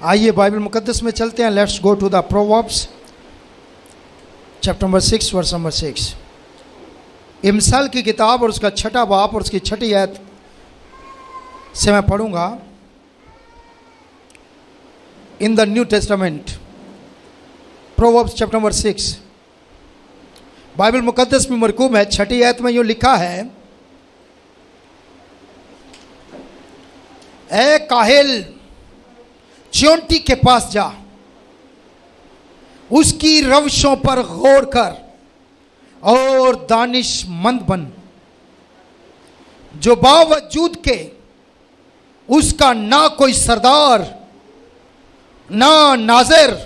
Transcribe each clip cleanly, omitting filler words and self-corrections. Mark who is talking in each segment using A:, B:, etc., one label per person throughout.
A: आइए बाइबल मुकद्दस में चलते हैं। Let's go to the Proverbs chapter number 6 verse number 6। Imsal की किताब और उसका छठा बाप और उसकी छठी आयत से मैं पढ़ूंगा। In the New Testament Proverbs chapter number 6 Bible मुकद्दस में मरकूम है। छठी आयत में यूँ लिखा है, ए काहिल चोंटी के पास जा, उसकी रवशों पर गौर कर और दानिशमंद बन, जो बावजूद के उसका ना कोई सरदार ना नाज़िर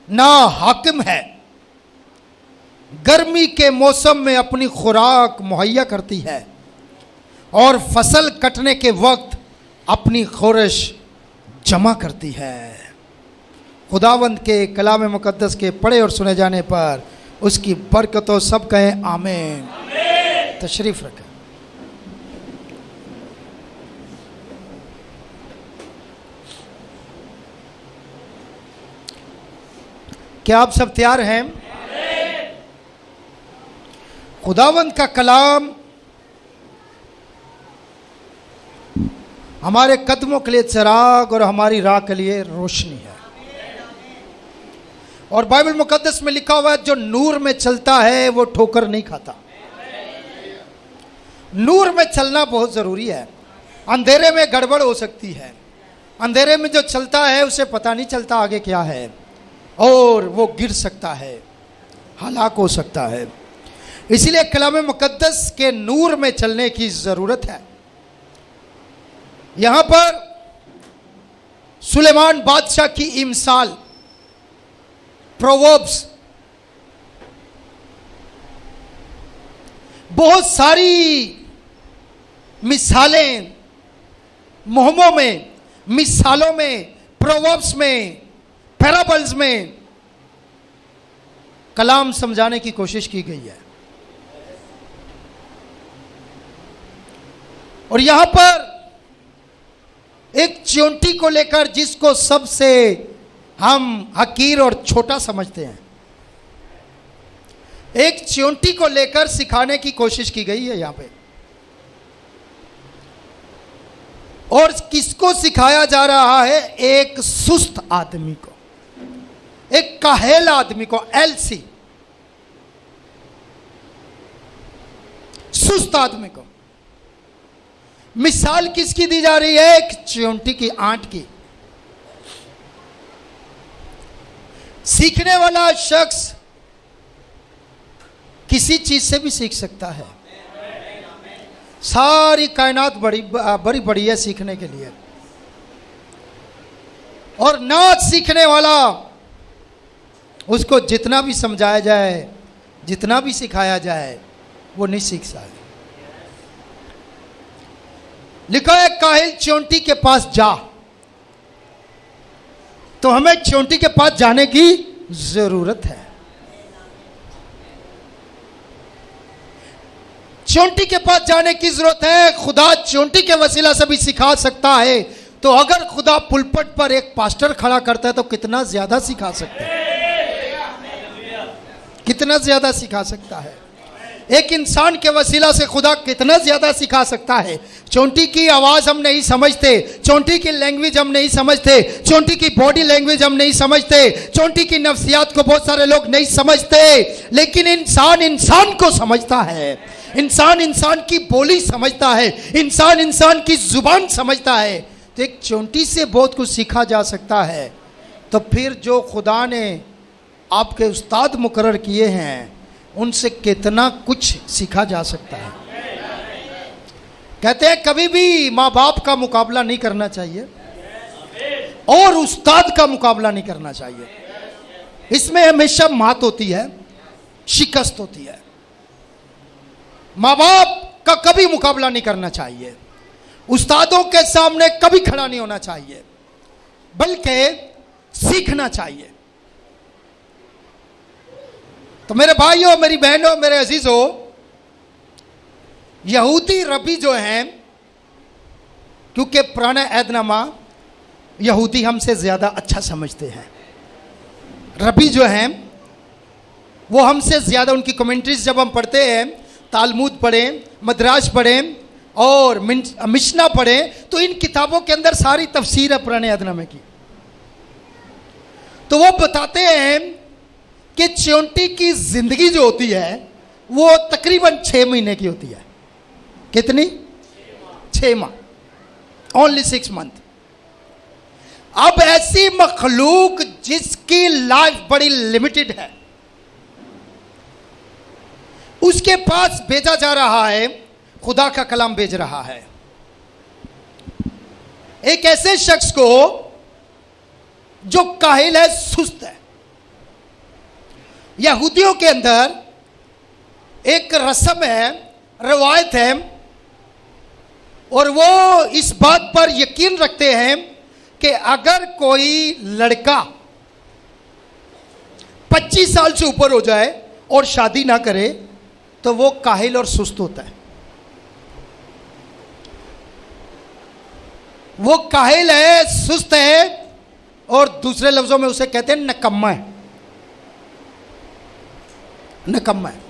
A: ना हाकिम है, गर्मी के मौसम में अपनी खुराक मुहैया करती है और फसल कटने के वक्त अपनी खुरश जमा करती है। खुदावंद के कलाम मुकद्दस के पढ़े और सुने जाने पर उसकी बरकतों सब कहें आमीन। तशरीफ रखें। क्या आप सब तैयार हैं? खुदावंद का कलाम हमारे कदमों के लिए चिराग और हमारी राह के लिए रोशनी है। और बाइबल मुकद्दस में लिखा हुआ है, जो नूर में चलता है वो ठोकर नहीं खाता। नूर में चलना बहुत ज़रूरी है। अंधेरे में गड़बड़ हो सकती है। अंधेरे में जो चलता है उसे पता नहीं चलता आगे क्या है और वो गिर सकता है, हलाक हो सकता है। इसलिए कलाम मुकद्दस के नूर में चलने की ज़रूरत है। यहाँ पर सुलेमान बादशाह की इमसाल प्रोवर्ब्स बहुत सारी मिसालें, मुहम्मों में, मिसालों में, प्रोवर्ब्स में, पैराबल्स में कलाम समझाने की कोशिश की गई है। और यहां पर एक चींटी को लेकर, जिसको सबसे हम हकीर और छोटा समझते हैं, एक चींटी को लेकर सिखाने की कोशिश की गई है यहां पे। और किसको सिखाया जा रहा है? एक सुस्त आदमी को, एक काहेल आदमी को, एलसी, सुस्त आदमी को। मिसाल किसकी दी जा रही है? एक चींटी की, आंट की। सीखने वाला शख्स किसी चीज से भी सीख सकता है। सारी कायनात बड़ी बड़ी है सीखने के लिए। और नाच सीखने वाला, उसको जितना भी समझाया जाए, जितना भी सिखाया जाए, वो नहीं सीख सकता। लिखा है, काहिल चींटी के पास जा। तो हमें चींटी के पास जाने की जरूरत है। चींटी के पास जाने की जरूरत है। खुदा चींटी के वसीला से भी सिखा सकता है। तो अगर खुदा पुलपट पर एक पास्टर खड़ा करता है तो कितना ज्यादा सिखा सकता है, कितना ज्यादा सिखा सकता है। एक इंसान के वसीला से खुदा कितना ज्यादा सिखा सकता है। चींटी की आवाज़ हम नहीं समझते, चींटी की लैंग्वेज हम नहीं समझते, चींटी की बॉडी लैंग्वेज हम नहीं समझते, चींटी की नफ्सियात को बहुत सारे लोग नहीं समझते, लेकिन इंसान इंसान को समझता है। इंसान इंसान की बोली समझता है, इंसान इंसान की जुबान समझता है। तो एक चींटी से बहुत कुछ सीखा जा सकता है। तो फिर जो खुदा ने आपके उस्ताद मुकर्रर किए हैं, उनसे कितना कुछ सीखा जा सकता है। कहते हैं कभी भी माँ बाप का मुकाबला नहीं करना चाहिए और उस्ताद का मुकाबला नहीं करना चाहिए। इसमें हमेशा मात होती है, शिकस्त होती है। माँ बाप का कभी मुकाबला नहीं करना चाहिए, उस्तादों के सामने कभी खड़ा नहीं होना चाहिए, बल्कि सीखना चाहिए। तो मेरे भाइयों, मेरी बहनों, मेरे अजीजों, यहूदी रबी जो हैं, क्योंकि पुराना ऐदनामा यहूदी हमसे ज़्यादा अच्छा समझते हैं। रबी जो हैं वो हमसे ज़्यादा, उनकी कमेंट्रीज जब हम पढ़ते हैं, तालमुद पढ़ें, मद्रास पढ़ें और मिशना पढ़ें, तो इन किताबों के अंदर सारी तफसीर है पुराने अदनामे की। तो वो बताते हैं कि च्योंटी की ज़िंदगी जो होती है वो तकरीबन 6 महीने की होती है। कितनी? 6 माह, ओनली 6 मंथ। अब ऐसी मखलूक जिसकी लाइफ बड़ी लिमिटेड है, उसके पास भेजा जा रहा है, खुदा का कलाम भेज रहा है एक ऐसे शख्स को जो काहिल है, सुस्त है। यहूदियों के अंदर एक रस्म है, रवायत है, और वो इस बात पर यकीन रखते हैं कि अगर कोई लड़का 25 साल से ऊपर हो जाए और शादी ना करे तो वो काहिल और सुस्त होता है। वो काहिल है, सुस्त है, और दूसरे लफ्जों में उसे कहते हैं नकम्मा है। नकम्मा है।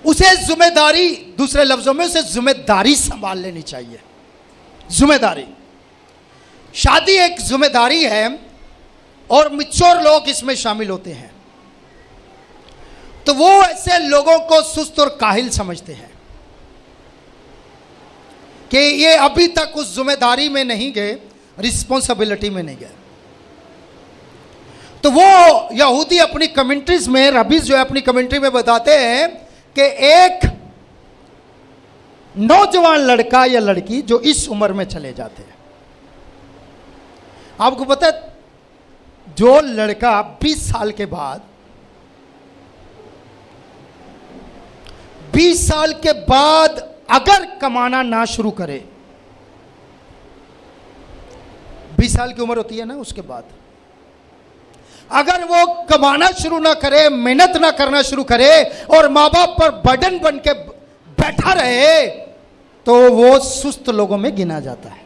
A: उसे जिम्मेदारी, दूसरे लफ्जों में उसे जिम्मेदारी संभाल लेनी चाहिए। जिम्मेदारी, शादी एक जिम्मेदारी है और मैच्योर लोग इसमें शामिल होते हैं। तो वो ऐसे लोगों को सुस्त और काहिल समझते हैं कि ये अभी तक उस जिम्मेदारी में नहीं गए, रिस्पॉन्सिबिलिटी में नहीं गए। तो वो यहूदी अपनी कमेंट्रीज में, रबीज जो है अपनी कमेंट्री में बताते हैं कि एक नौजवान लड़का या लड़की जो इस उम्र में चले जाते हैं, आपको पता है जो लड़का 20 साल के बाद, 20 साल के बाद अगर कमाना ना शुरू करे, 20 साल की उम्र होती है ना, उसके बाद अगर वो कमाना शुरू ना करे, मेहनत ना करना शुरू करे और माँ बाप पर बर्डन बन के बैठा रहे, तो वो सुस्त लोगों में गिना जाता है,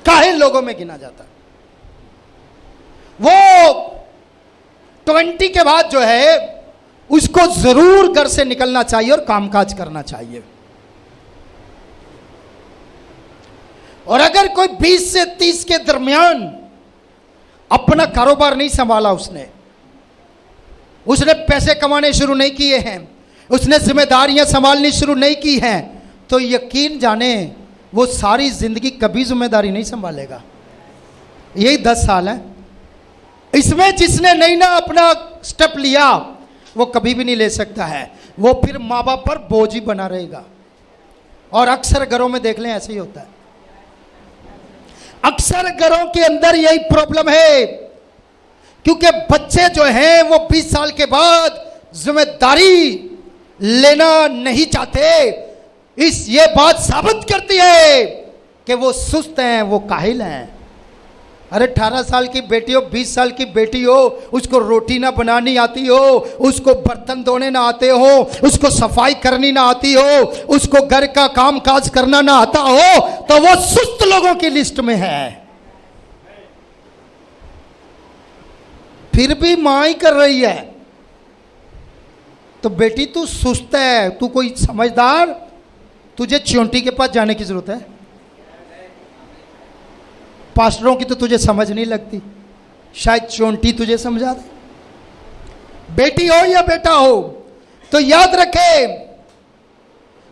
A: काहिल लोगों में गिना जाता है। वो 20 के बाद जो है उसको जरूर घर से निकलना चाहिए और कामकाज करना चाहिए। और अगर कोई 20 से 30 के दरमियान अपना कारोबार नहीं संभाला, उसने पैसे कमाने शुरू नहीं किए हैं, उसने जिम्मेदारियां संभालनी शुरू नहीं की हैं, तो यकीन जाने वो सारी जिंदगी कभी जिम्मेदारी नहीं संभालेगा। यही 10 साल है, इसमें जिसने नहीं ना अपना स्टेप लिया वो कभी भी नहीं ले सकता है। वो फिर माँ बाप पर बोझ ही बना रहेगा। और अक्सर घरों में देख लें ऐसे ही होता है। अक्सर घरों के अंदर यही प्रॉब्लम है, क्योंकि बच्चे जो हैं वो 20 साल के बाद जिम्मेदारी लेना नहीं चाहते। ये बात साबित करती है कि वो सुस्त हैं, वो काहिल हैं। अरे 18 साल की बेटी हो, 20 साल की बेटी हो, उसको रोटी ना बनानी आती हो, उसको बर्तन धोने ना आते हो, उसको सफाई करनी ना आती हो, उसको घर का काम काज करना ना आता हो, तो वो सुस्त लोगों की लिस्ट में है। फिर भी मां ही कर रही है, तो बेटी तू सुस्त है, तू कोई समझदार, तुझे च्योंटी के पास जाने की जरूरत है। पास्टरों की तो तुझे समझ नहीं लगती, शायद च्योंटी तुझे समझा दे। बेटी हो या बेटा हो, तो याद रखे,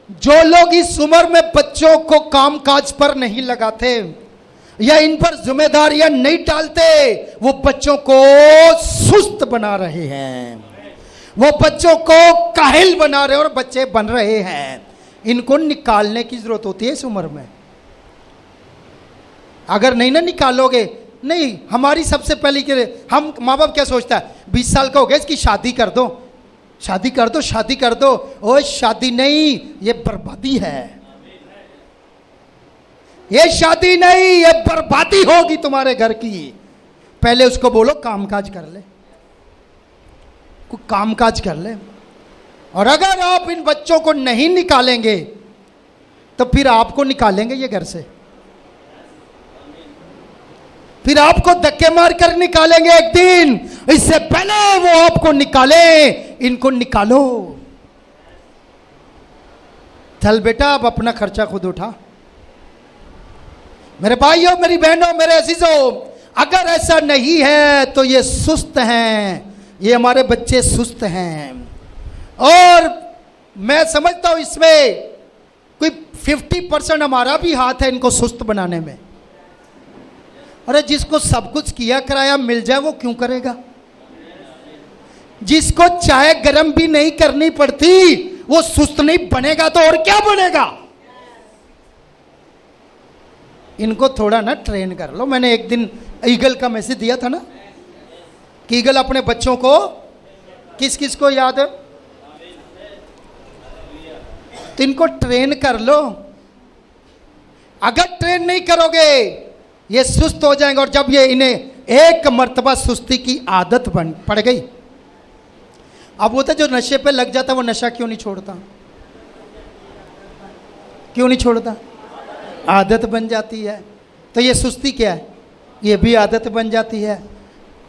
A: जो लोग इस उम्र में बच्चों को कामकाज पर नहीं लगाते या इन पर जिम्मेदारियां नहीं डालते, वो बच्चों को सुस्त बना रहे हैं, वो बच्चों को काहिल बना रहे और बच्चे बन रहे हैं। इनको निकालने की जरूरत होती है इस उम्र में। अगर नहीं ना निकालोगे, नहीं, हमारी सबसे पहली के हम माँ बाप क्या सोचता है, 20 साल का हो गया, इसकी शादी कर दो, शादी कर दो, शादी कर दो। ओए शादी नहीं, ये बर्बादी है। ये शादी नहीं, ये बर्बादी होगी तुम्हारे घर की। पहले उसको बोलो कामकाज कर ले, कोई कामकाज कर ले। और अगर आप इन बच्चों को नहीं निकालेंगे तो फिर आपको निकालेंगे ये घर से, फिर आपको धक्के मार कर निकालेंगे एक दिन। इससे पहले वो आपको निकाले, इनको निकालो। चल बेटा, अब अपना खर्चा खुद उठा। मेरे भाइयों, मेरी बहनों, मेरे अजीजों, अगर ऐसा नहीं है तो ये सुस्त हैं, ये हमारे बच्चे सुस्त हैं। और मैं समझता हूं इसमें कोई 50% हमारा भी हाथ है इनको सुस्त बनाने में। अरे जिसको सब कुछ किया कराया मिल जाए वो क्यों करेगा? जिसको चाय गर्म भी नहीं करनी पड़ती वो सुस्त नहीं बनेगा तो और क्या बनेगा? इनको थोड़ा ना ट्रेन कर लो। मैंने एक दिन ईगल का मैसेज दिया था ना कि ईगल अपने बच्चों को, किस किस को याद है, तो इनको ट्रेन कर लो। अगर ट्रेन नहीं करोगे ये सुस्त हो जाएंगे, और जब ये इन्हें एक मर्तबा सुस्ती की आदत पड़ गई, अब वो तो जो नशे पे लग जाता वो नशा क्यों नहीं छोड़ता? क्यों नहीं छोड़ता? आदत बन जाती है। तो ये सुस्ती क्या है? ये भी आदत बन जाती है।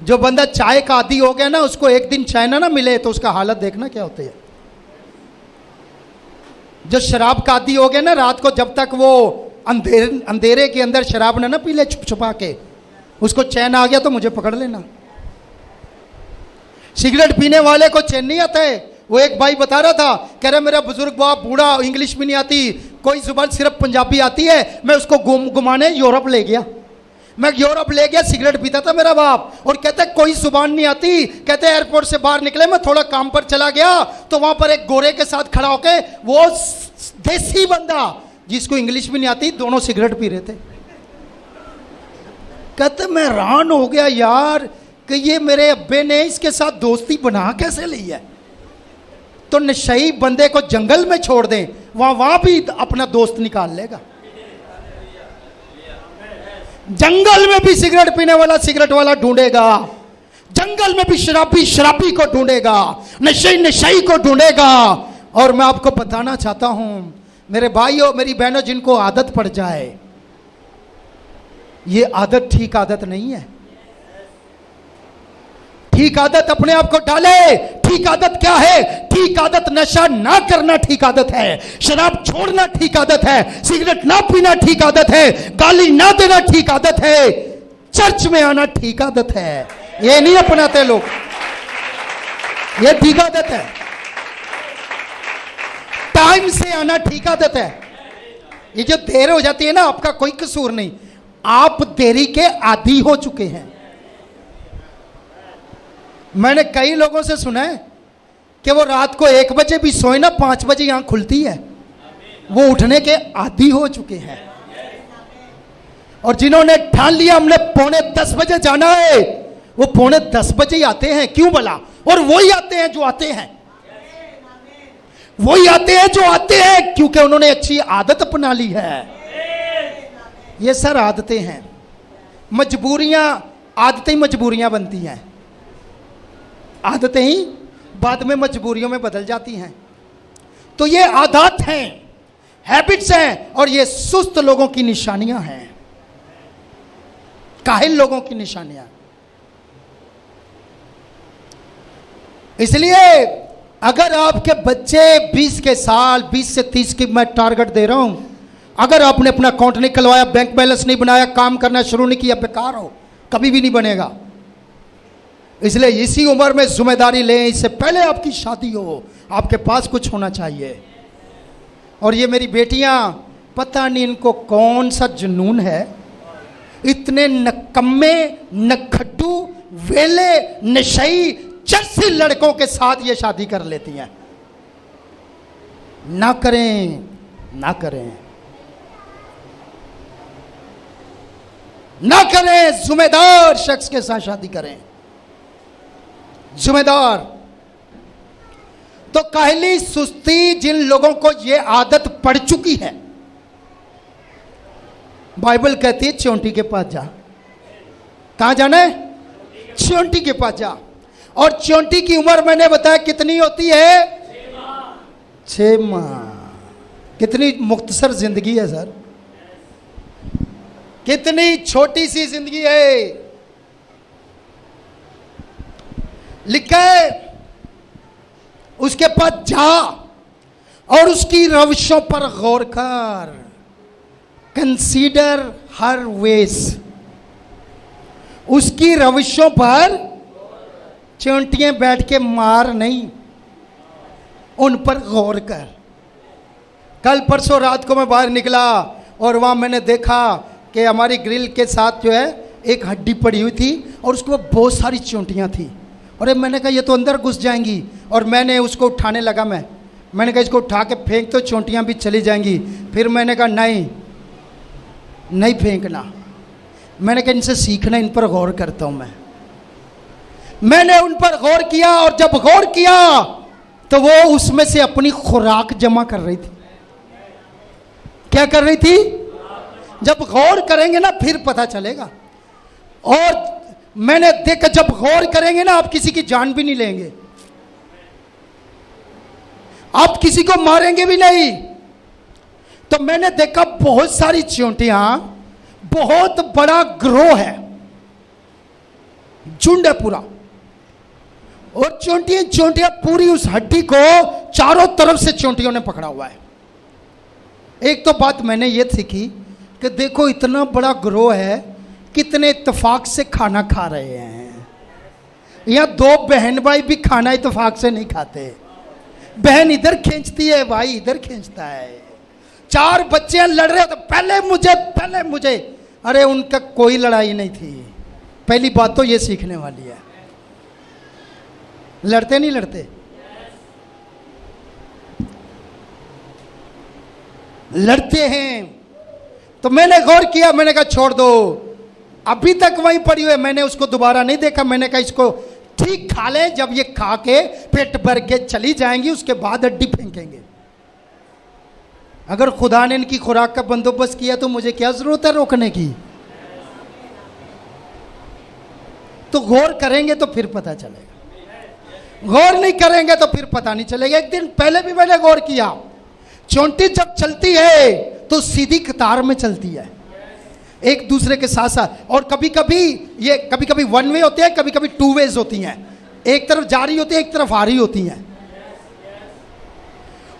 A: जो बंदा चाय का आदी हो गया ना, उसको एक दिन चाय ना मिले तो उसका हालत देखना क्या होती है। जो शराब का आदी हो गया ना, रात को जब तक वो अंधेरे के अंदर शराब ना पी ले छुप छुपा के, उसको चैन आ गया तो मुझे पकड़ लेना। सिगरेट पीने वाले को चैन नहीं आता है। वो एक भाई बता रहा था, कह रहा मेरा बुजुर्ग बाप बूढ़ा, इंग्लिश भी नहीं आती, कोई जुबान सिर्फ पंजाबी आती है, मैं उसको घुमाने यूरोप ले गया। मैं यूरोप ले गया, सिगरेट पीता था मेरा बाप, और कहते कोई जुबान नहीं आती। कहते एयरपोर्ट से बाहर निकले, मैं थोड़ा काम पर चला गया तो वहां पर एक गोरे के साथ खड़ा होके, वो देसी बंदा जिसको इंग्लिश भी नहीं आती, दोनों सिगरेट पी रहे थे। कहते मैं हैरान हो गया यार कि ये मेरे अब्बे ने इसके साथ दोस्ती बना कैसे ली है। तो नशई बंदे को जंगल में छोड़ दें, वहां भी अपना दोस्त निकाल लेगा। जंगल में भी सिगरेट पीने वाला सिगरेट वाला ढूंढेगा, जंगल में भी शराबी शराबी को ढूंढेगा, नशई नशई को ढूंढेगा। और मैं आपको बताना चाहता हूं मेरे भाइयों, मेरी बहनों, जिनको आदत पड़ जाए, ये आदत ठीक आदत नहीं है। ठीक आदत अपने आप को डाले। ठीक आदत क्या है? ठीक आदत नशा ना करना ठीक आदत है, शराब छोड़ना ठीक आदत है, सिगरेट ना पीना ठीक आदत है, गाली ना देना ठीक आदत है, चर्च में आना ठीक आदत है। ये नहीं अपनाते लोग, ये ठीक आदत है। टाइम से आना ठीक आदत है। ये जो देर हो जाती है ना, आपका कोई कसूर नहीं, आप देरी के आदी हो चुके हैं। मैंने कई लोगों से सुना है कि वो रात को 1 बजे भी सोए ना, 5 बजे आंख खुलती है, वो उठने के आदी हो चुके हैं। और जिन्होंने ठान लिया हमने 9:45 बजे जाना है, वो 9:45 बजे ही आते हैं। क्यों भला? और वही आते हैं जो आते हैं, वही आते हैं जो आते हैं, क्योंकि उन्होंने अच्छी आदत अपना ली है। ये सर आदतें हैं, मजबूरियां, आदतें ही मजबूरियां बनती हैं, आदतें ही बाद में मजबूरियों में बदल जाती हैं। तो ये आदत हैं, हैबिट्स हैं, और ये सुस्त लोगों की निशानियां हैं, काहिल लोगों की निशानियां। इसलिए अगर आपके बच्चे 20 के साल, 20 से 30 की मैं टारगेट दे रहा हूं, अगर आपने अपना अकाउंट नहीं खुलवाया, बैंक बैलेंस नहीं बनाया, काम करना शुरू नहीं किया, बेकार हो, कभी भी नहीं बनेगा। इसलिए इसी उम्र में जिम्मेदारी लें, इससे पहले आपकी शादी हो, आपके पास कुछ होना चाहिए। और ये मेरी बेटियां, पता नहीं इनको कौन सा जुनून है, इतने नकम्मे, नखड्डू, वेले, नशई, चर्सी लड़कों के साथ ये शादी कर लेती हैं। ना करें, ना करें, ना करें। जिम्मेदार शख्स के साथ शादी करें, जिम्मेदार। तो काहली, सुस्ती, जिन लोगों को ये आदत पड़ चुकी है, बाइबल कहती है चोंटी के पास जा। कहां जाना है? चोंटी के पास जा। और चोंटी की उम्र मैंने बताया कितनी होती है? 6 माह। कितनी मुख्तसर जिंदगी है सर, कितनी छोटी सी जिंदगी है। लिखा है उसके पास जा और उसकी रविशों पर गौर कर, कंसीडर हर वेज। उसकी रविशों पर चींटियां बैठ के मार नहीं, उन पर गौर कर। कल परसों रात को मैं बाहर निकला और वहां मैंने देखा कि हमारी ग्रिल के साथ जो है एक हड्डी पड़ी हुई थी और उसके ऊपर बहुत सारी चींटियां थी। और मैंने कहा ये तो अंदर घुस जाएंगी, और मैंने उसको उठाने लगा। मैंने कहा इसको उठा के फेंक तो चींटियां भी चली जाएंगी। फिर मैंने कहा नहीं फेंकना। मैंने कहा इनसे सीखना, इन पर गौर करता हूं मैंने उन पर गौर किया, और जब गौर किया तो वो उसमें से अपनी खुराक जमा कर रही थी। क्या कर रही थी? जब गौर करेंगे ना फिर पता चलेगा। और मैंने देखा जब गौर करेंगे ना आप किसी की जान भी नहीं लेंगे, आप किसी को मारेंगे भी नहीं। तो मैंने देखा बहुत सारी चींटियां, बहुत बड़ा ग्रोह है, झुंड है पूरा। और चींटियां पूरी उस हड्डी को चारों तरफ से चींटियों ने पकड़ा हुआ है। एक तो बात मैंने ये सीखी कि देखो इतना बड़ा ग्रोह है, कितने इत्तेफाक से खाना खा रहे हैं। यहां दो बहन भाई भी खाना इत्तेफाक से नहीं खाते। बहन इधर खींचती है, भाई इधर खींचता है। चार बच्चे लड़ रहे तो पहले मुझे। अरे उनका कोई लड़ाई नहीं थी। पहली बात तो ये सीखने वाली है, लड़ते नहीं लड़ते, लड़ते हैं। तो मैंने गौर किया, मैंने कहा छोड़ दो, अभी तक वहीं पड़ी हुई है। मैंने उसको दोबारा नहीं देखा। मैंने कहा इसको ठीक खा ले, जब ये खा के पेट भर के चली जाएंगी उसके बाद हड्डी फेंकेंगे। अगर खुदा ने इनकी खुराक का बंदोबस्त किया तो मुझे क्या जरूरत है रोकने की। तो गौर करेंगे तो फिर पता चलेगा, गौर नहीं करेंगे तो फिर पता नहीं चलेगा। एक दिन पहले भी मैंने गौर किया, चींटी जब चलती है तो सीधी कतार में चलती है, एक दूसरे के साथ साथ। और कभी कभी वन वे होते हैं, कभी कभी टू वेज होती हैं। एक तरफ जा रही होती है, एक तरफ आ रही होती हैं।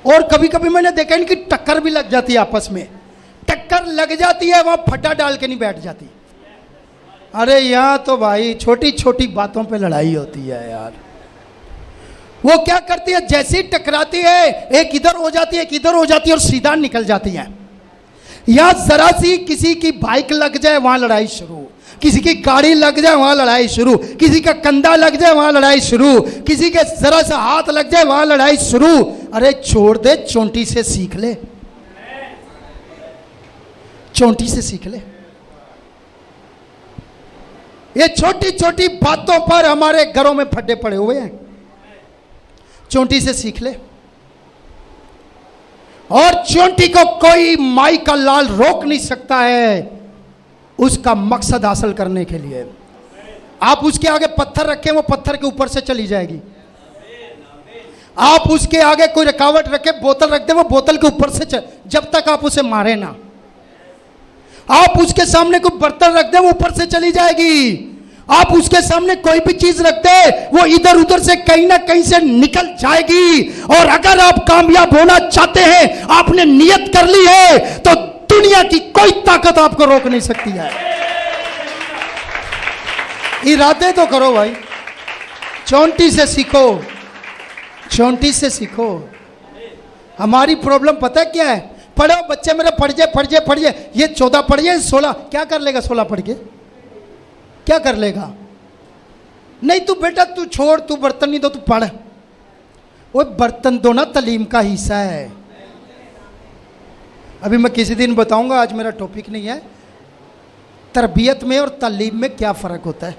A: और कभी कभी मैंने देखा इनकी टक्कर भी लग जाती है आपस में। टक्कर लग जाती है, वहां फटा डाल के नहीं बैठ जाती। अरे यहां तो भाई छोटी छोटी बातों पे लड़ाई होती है यार। वो क्या करती है, जैसी टकराती है एक इधर हो जाती है, एक इधर हो जाती है और सीधा निकल जाती है। या जरा सी किसी की बाइक लग जाए वहां लड़ाई शुरू, किसी की गाड़ी लग जाए वहां लड़ाई शुरू, किसी का कंधा लग जाए वहां लड़ाई शुरू, किसी के जरा सा हाथ लग जाए वहां लड़ाई शुरू। अरे छोड़ दे, चोंटी से सीख ले, चोंटी से सीख ले। ये छोटी छोटी बातों पर हमारे घरों में फड्डे पड़े हुए हैं, चोंटी से सीख ले। और चोंटी को कोई माई का लाल रोक नहीं सकता है उसका मकसद हासिल करने के लिए। आप उसके आगे पत्थर रखें, वो पत्थर के ऊपर से चली जाएगी। आप उसके आगे कोई रुकावट रखे, बोतल रख दे, वो बोतल के ऊपर से जब तक आप उसे मारे ना। आप उसके सामने कोई बर्तन रख दे, वो ऊपर से चली जाएगी। आप उसके सामने कोई भी चीज रख दे, वो इधर उधर से कहीं ना कहीं से निकल जाएगी। और अगर आप कामयाब होना चाहते हैं, आपने नियत कर ली है, तो दुनिया की कोई ताकत आपको रोक नहीं सकती है। इरादे तो करो भाई, चोंटी से सीखो, चोंटी से सीखो। हमारी प्रॉब्लम पता है क्या है? पढ़ो बच्चे मेरे, पढ़ जाए। ये 14 पढ़ जाए, 16 क्या कर लेगा? 16 पढ़ के क्या कर लेगा? नहीं तू बेटा तू छोड़, तू बर्तन नहीं दो, तू पढ़। वो बर्तन दो ना तालीम का हिस्सा है। अभी मैं किसी दिन बताऊंगा, आज मेरा टॉपिक नहीं है। तरबियत में और तालीम में क्या फ़र्क होता है?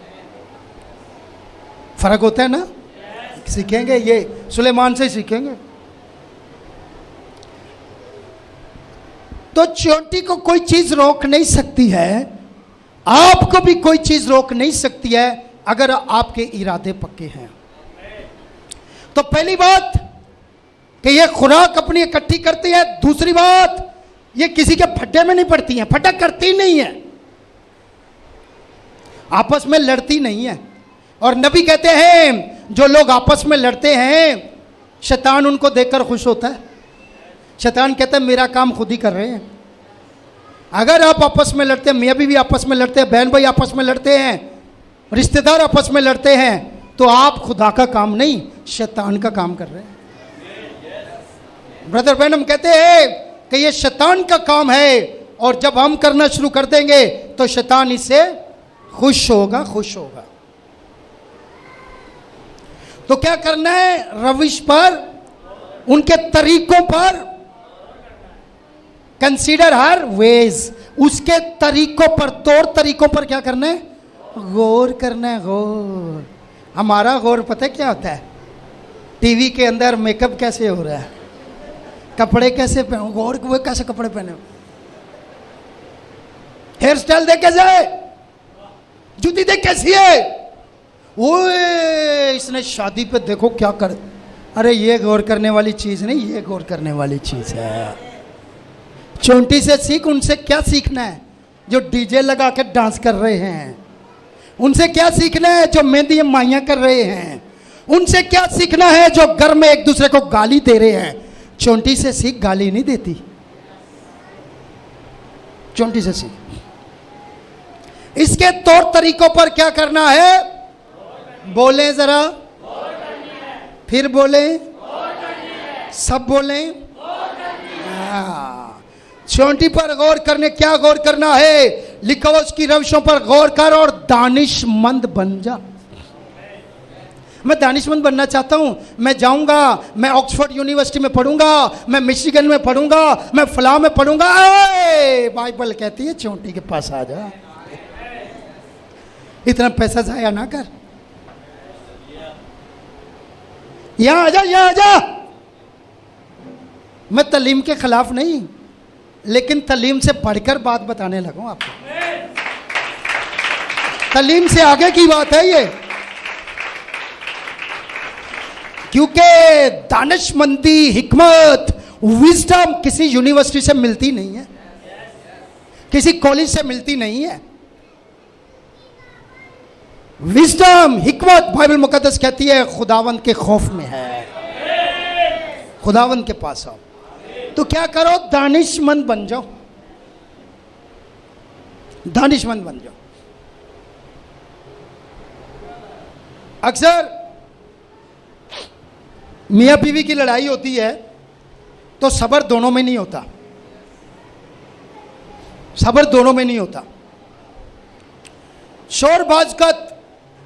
A: फ़र्क होता है ना? सीखेंगे, ये सुलेमान से सीखेंगे। तो चोंटी को कोई चीज़ रोक नहीं सकती है, आपको भी कोई चीज़ रोक नहीं सकती है अगर आपके इरादे पक्के हैं। तो पहली बात, कि ये खुराक अपनी इकट्ठी करती है। दूसरी बात, ये किसी के फड्डे में नहीं पड़ती हैं, फड्डा करती नहीं है, आपस में लड़ती नहीं है। और नबी कहते हैं जो लोग आपस में लड़ते हैं शैतान उनको देखकर खुश होता है। शैतान कहता है मेरा काम खुद ही कर रहे हैं। अगर आप आपस में लड़ते हैं, मियाँ बीवी आपस में लड़ते हैं, बहन भाई आपस में लड़ते हैं, रिश्तेदार आपस में लड़ते हैं, तो आप खुदा का काम नहीं शैतान का काम कर रहे हैं। ब्रदर बहन, हम कहते हैं कि ये शैतान का काम है, और जब हम करना शुरू कर देंगे तो शैतान इससे खुश होगा, खुश होगा। तो क्या करना है? रविश पर, उनके तरीकों पर, कंसीडर हर वेज, उसके तरीकों पर, तौर तरीकों पर क्या करना है? गौर करना है, गौर। हमारा गौर पता है क्या होता है? टीवी के अंदर मेकअप कैसे हो रहा है, कपड़े कैसे पहनो, गौर वो कैसे कपड़े पहने, हेयर स्टाइल देख कैसे है, जूती देख कैसी है, ओए इसने शादी पे देखो क्या कर। अरे ये गौर करने वाली चीज नहीं, ये गौर करने वाली चीज है। चोंटी से सीख, उनसे क्या सीखना है जो डीजे लगा के डांस कर रहे हैं? उनसे क्या सीखना है जो मेहंदी माइयां कर रहे हैं? उनसे क्या सीखना है जो घर में एक दूसरे को गाली दे रहे हैं? चोंटी से सीख, गाली नहीं देती, चोंटी से सीख। इसके तौर तरीकों पर क्या करना है? बोले जरा, फिर बोले, सब बोले। चोंटी पर गौर करने, क्या गौर करना है? लिखो उसकी रविशों पर गौर कर और दानिशमंद बन जा। मैं दानिशमंद बनना चाहता हूं, मैं जाऊंगा, मैं ऑक्सफोर्ड यूनिवर्सिटी में पढ़ूंगा, मैं मिशिगन में पढ़ूंगा, मैं फलां में पढ़ूंगा। बाइबल कहती है चोंटी के पास आ जा, इतना पैसा जाया ना कर, यहां आ जा, यहां आ जा। मैं तालीम के खिलाफ नहीं, लेकिन तालीम से बढ़कर बात बताने लगूं आपको। तालीम से आगे की बात है ये, क्योंकि दानिशमंदी, हिकमत, विजडम किसी यूनिवर्सिटी से मिलती नहीं है, किसी कॉलेज से मिलती नहीं है। विजडम, हिकमत, बाइबल मुकद्दस कहती है खुदावंद के खौफ में है, खुदावंद के पास आओ। तो क्या करो? दानिशमंद बन जाओ, दानिशमंद बन जाओ। अक्सर मियाँ बीवी की लड़ाई होती है तो सब्र दोनों में नहीं होता, सब्र दोनों में नहीं होता। शोरबाज का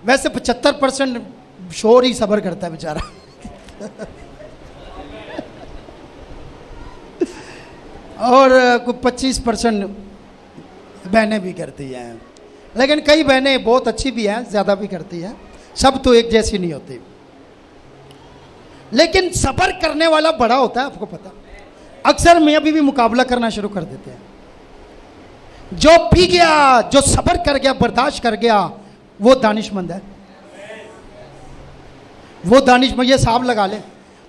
A: वैसे 75% शोर ही सब्र करता है बेचारा और 25% बहनें भी करती हैं, लेकिन कई बहनें बहुत अच्छी भी हैं, ज़्यादा भी करती हैं, सब तो एक जैसी नहीं होती। लेकिन सब्र करने वाला बड़ा होता है, आपको पता। अक्सर मियाँ बीवी मुकाबला करना शुरू कर देते हैं। जो पी गया, जो सब्र कर गया, बर्दाश्त कर गया, वो दानिशमंद है, वो दानिशमंद। ये साहब लगा ले,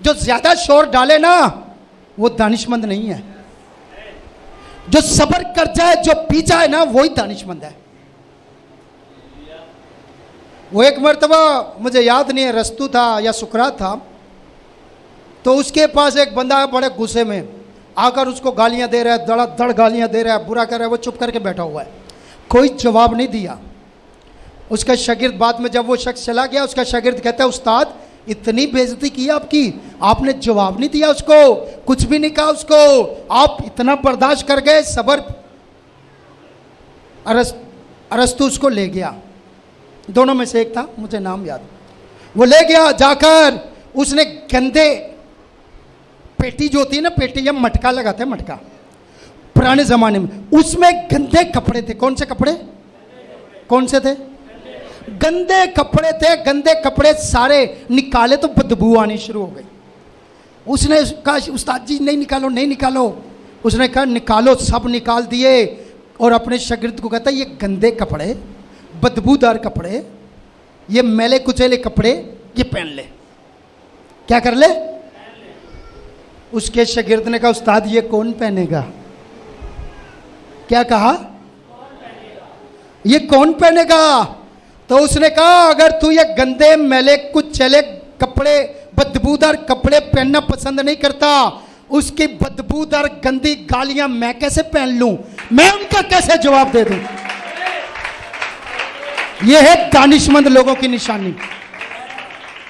A: जो ज्यादा शोर डाले ना वो दानिशमंद नहीं है। जो सब्र कर जाए, जो पी जाए ना, वही दानिशमंद है। वो एक मर्तबा, मुझे याद नहीं है रस्तु था या सुकरात था, तो उसके पास एक बंदा है बड़े गुस्से में, आकर उसको गालियां दे रहा है, धड़ाधड़ गालियां दे रहा है, बुरा कर रहा है। वो चुप करके बैठा हुआ है, कोई जवाब नहीं दिया। उसका शागिर्द, बाद में जब वो शख्स चला गया, उसका शागिर्द कहता है उस्ताद इतनी बेइज्जती की आपकी, आपने जवाब नहीं दिया उसको, कुछ भी नहीं कहा उसको, आप इतना बर्दाश्त कर गए। सब्र। अरस्तु उसको ले गया, दोनों में से एक था, मुझे नाम याद, वो ले गया। जाकर उसने गंदे पेटी जो होती है ना, पेटी या मटका लगाते हैं, मटका पुराने जमाने में, उसमें गंदे कपड़े थे। कौन से कपड़े? कौन से थे? गंदे कपड़े थे। गंदे कपड़े सारे निकाले तो बदबू आनी शुरू हो गई। उसने कहा उस्ताद जी नहीं निकालो, नहीं निकालो। उसने कहा निकालो, सब निकाल दिए। और अपने शागिर्द को कहता ये गंदे कपड़े, बदबूदार कपड़े, ये मैले कुचेले कपड़े, ये पहन ले। क्या कर ले? उसके शागिर्द ने कहा उस्ताद ये कौन पहनेगा? क्या कहा? ये कौन पहनेगा? तो उसने कहा अगर तू ये गंदे मैले कुछ चले कपड़े, बदबूदार कपड़े पहनना पसंद नहीं करता, उसकी बदबूदार गंदी गालियां मैं कैसे पहन लूं, मैं उनका कैसे जवाब दे दूं? यह है दानिशमंद लोगों की निशानी।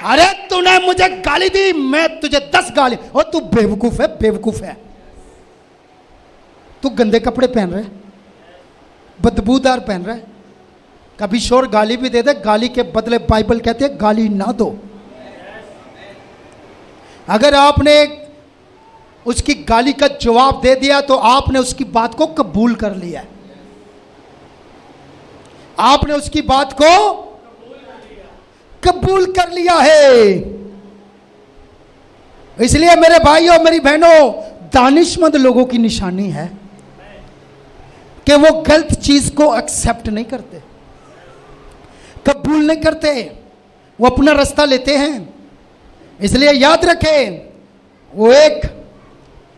A: अरे तूने मुझे गाली दी, मैं तुझे 10 गाली, और तू बेवकूफ है, बेवकूफ है। तू गंदे कपड़े पहन रहे, बदबूदार पहन रहे, कभी शोर गाली भी दे दे, गाली के बदले बाइबल कहती है गाली ना दो। अगर आपने उसकी गाली का जवाब दे दिया तो आपने उसकी बात को कबूल कर लिया, आपने उसकी बात को कबूल कर लिया है। इसलिए मेरे भाइयों मेरी बहनों, दानिशमंद लोगों की निशानी है कि वो गलत चीज को एक्सेप्ट नहीं करते, कबूल नहीं करते, वो अपना रास्ता लेते हैं। इसलिए याद रखें, वो एक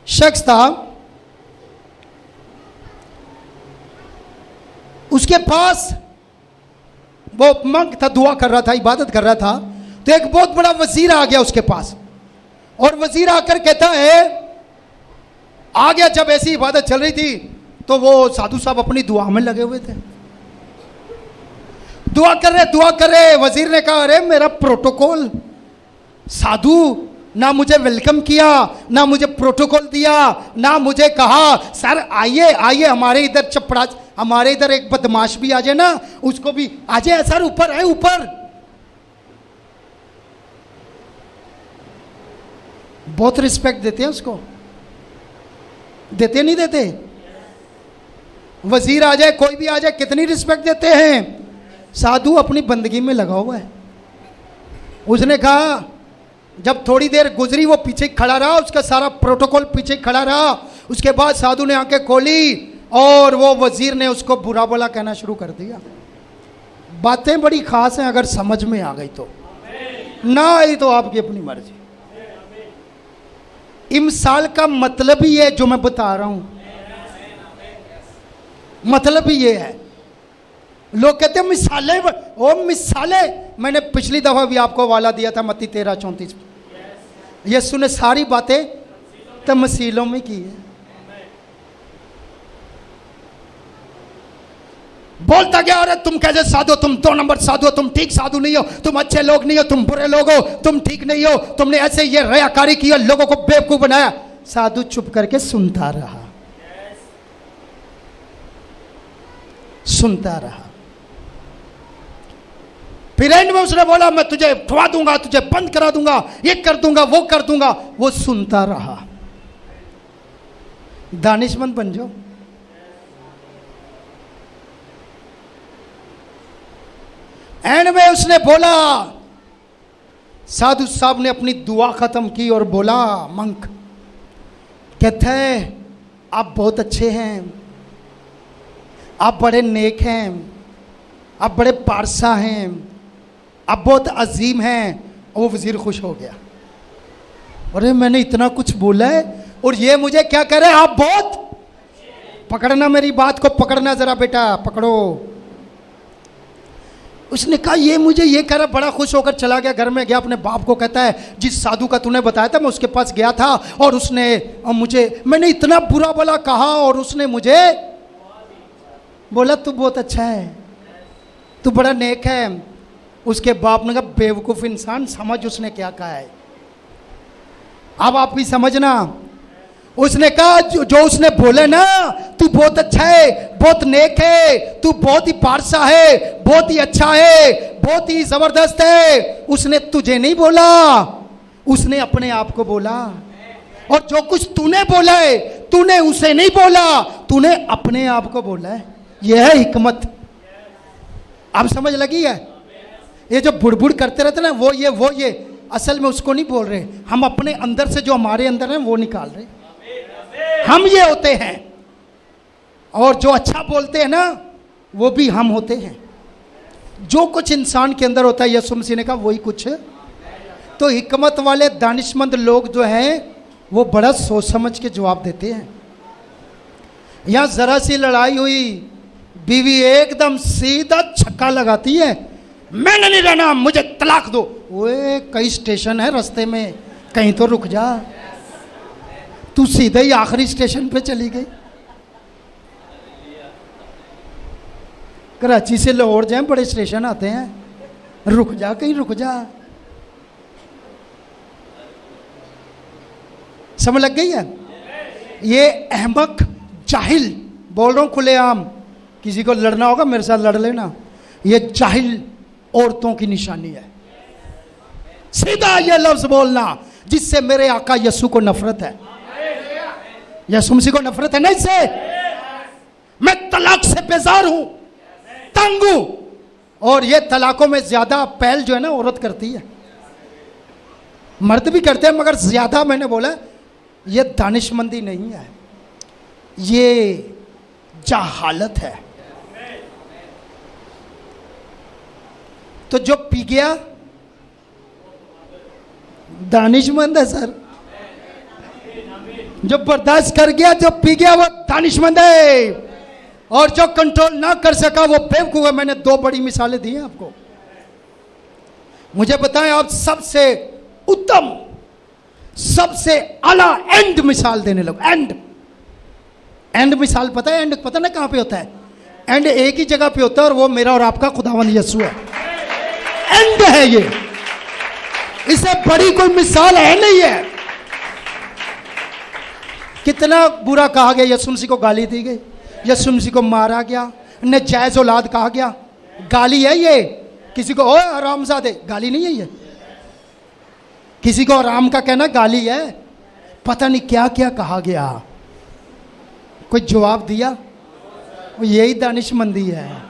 A: शख्स था, उसके पास वो मंग था, दुआ कर रहा था, इबादत कर रहा था, तो एक बहुत बड़ा वजीर आ गया उसके पास, और वजीर आकर कहता है, आ गया जब ऐसी इबादत चल रही थी तो वो साधु साहब अपनी दुआ में लगे हुए थे, दुआ कर रहे। वजीर ने कहा अरे मेरा प्रोटोकॉल, साधु ना मुझे वेलकम किया, ना मुझे प्रोटोकॉल दिया, ना मुझे कहा सर आइए आइए हमारे इधर चपड़ा, हमारे इधर एक बदमाश भी आ जाए ना, उसको भी आ जाए सर, ऊपर है ऊपर। बहुत रिस्पेक्ट देते हैं उसको, देते नहीं देते? वजीर आ जाए, कोई भी आ जाए, कितनी रिस्पेक्ट देते हैं। साधु अपनी बंदगी में लगा हुआ है। उसने कहा जब थोड़ी देर गुजरी वो पीछे खड़ा रहा, उसका सारा प्रोटोकॉल पीछे खड़ा रहा। उसके बाद साधु ने आंखें खोली और वो वजीर ने उसको बुरा भला कहना शुरू कर दिया। बातें बड़ी खास हैं, अगर समझ में आ गई तो, ना आई तो आपकी अपनी मर्जी। इमसाल का मतलब ही है जो मैं बता रहा हूं, मतलब ही ये है। लोग कहते हैं मिसाले, ओ मिसाले, मैंने पिछली दफा भी आपको वाला दिया था मत्ती 13:34। यीशु ने सारी बातें तमसीलों में की है। बोलता गया अरे तुम कैसे साधु हो, तुम 2 नंबर साधु हो, तुम ठीक साधु नहीं हो, तुम अच्छे लोग नहीं हो, तुम बुरे लोग हो, तुम ठीक नहीं हो, तुमने ऐसे ये रयाकारी की, लोगों को बेवकूफ बनाया। साधु चुप करके सुनता रहा, सुनता रहा। फिर एंड में उसने बोला मैं तुझे उठवा दूंगा, तुझे बंद करा दूंगा, ये कर दूंगा, वो कर दूंगा। वो सुनता रहा। दानिशमंद बन जाओ। एंड में उसने बोला, साधु साहब ने अपनी दुआ खत्म की और बोला, मंक कहते हैं आप बहुत अच्छे हैं, आप बड़े नेक हैं, आप बड़े पारसा हैं, आप बहुत अजीम हैं। और वो वजीर खुश हो गया, अरे मैंने इतना कुछ बोला है और ये मुझे क्या कह रहे हैं, आप बहुत, पकड़ना मेरी बात को, पकड़ना जरा बेटा, पकड़ो। उसने कहा ये मुझे ये कह रहा, बड़ा खुश होकर चला गया, घर में गया, अपने बाप को कहता है जिस साधु का तूने बताया था मैं उसके पास गया था और उसने मुझे, मैंने इतना बुरा भला कहा और उसने मुझे बोला तू बहुत अच्छा है, तू बड़ा नेक है। उसके बाप ने कहा बेवकूफ इंसान, समझ उसने क्या कहा है। अब आप भी समझना। उसने कहा जो उसने बोले ना, तू बहुत अच्छा है, बहुत नेक है, तू बहुत ही पारसा है, बहुत ही अच्छा है, बहुत ही जबरदस्त है, उसने तुझे नहीं बोला, उसने अपने आप को बोला। और जो कुछ तूने बोला है, तूने उसे नहीं बोला, तूने अपने आप को बोला है। यह है हिकमत। अब समझ लगी है? ये जो बुड़बुड़ करते रहते ना, वो ये असल में उसको नहीं बोल रहे, हम अपने अंदर से जो हमारे अंदर है वो निकाल रहे। हम ये होते हैं, और जो अच्छा बोलते हैं ना वो भी हम होते हैं। जो कुछ इंसान के अंदर होता है, यीशु मसीह ने कहा वही कुछ। तो हिकमत वाले दानिशमंद लोग जो हैं वो बड़ा सोच समझ के जवाब देते हैं। यहां जरा सी लड़ाई हुई, बीवी एकदम सीधा छक्का लगाती है, मैंने नहीं रहना, मुझे तलाक दो। ओए कई स्टेशन है रास्ते में, कहीं तो रुक जा। तू सीधे ही आखिरी स्टेशन पे चली गई। कराची से लाहौर जाए बड़े स्टेशन आते हैं, रुक जा कहीं, रुक जा। समझ लग गई है? ये अहमक जाहिल, बोल रहा हूं खुलेआम, किसी को लड़ना होगा मेरे साथ लड़ लेना। ये जाहिल औरतों की निशानी है। सीधा ये लफ्ज बोलना जिससे मेरे आका यसु को नफरत है, यसु मसीह को नफरत है ना इससे। मैं तलाक से बेजार हूं, तंग हूं। और ये तलाकों में ज्यादा पहल जो है ना औरत करती है, मर्द भी करते हैं मगर ज्यादा। मैंने बोला ये दानिशमंदी नहीं है, ये जहालत है। तो जो पी गया दानिशमंद है सर, जो बर्दाश्त कर गया, जो पी गया वो दानिशमंद है, और जो कंट्रोल ना कर सका वो बेवकूफ है। मैंने 2 बड़ी मिसालें दी हैं आपको। मुझे बताएं आप सबसे उत्तम, सबसे आला एंड मिसाल देने लगे। एंड मिसाल पता है? एंड पता ना कहां पे होता है? एंड एक ही जगह पे होता है और वो मेरा और आपका खुदावंद यीशु है। एंड है ये, इससे बड़ी कोई मिसाल है नहीं है। कितना बुरा कहा गया, यीशु मसीह को गाली दी गई, यीशु मसीह को मारा गया, नाजायज औलाद कहा गया। गाली है ये। किसी को ओए हरामजादे, गाली नहीं है ये। किसी को आराम का कहना गाली है। पता नहीं क्या क्या कहा गया, कोई जवाब दिया? वो यही दानिशमंदी है,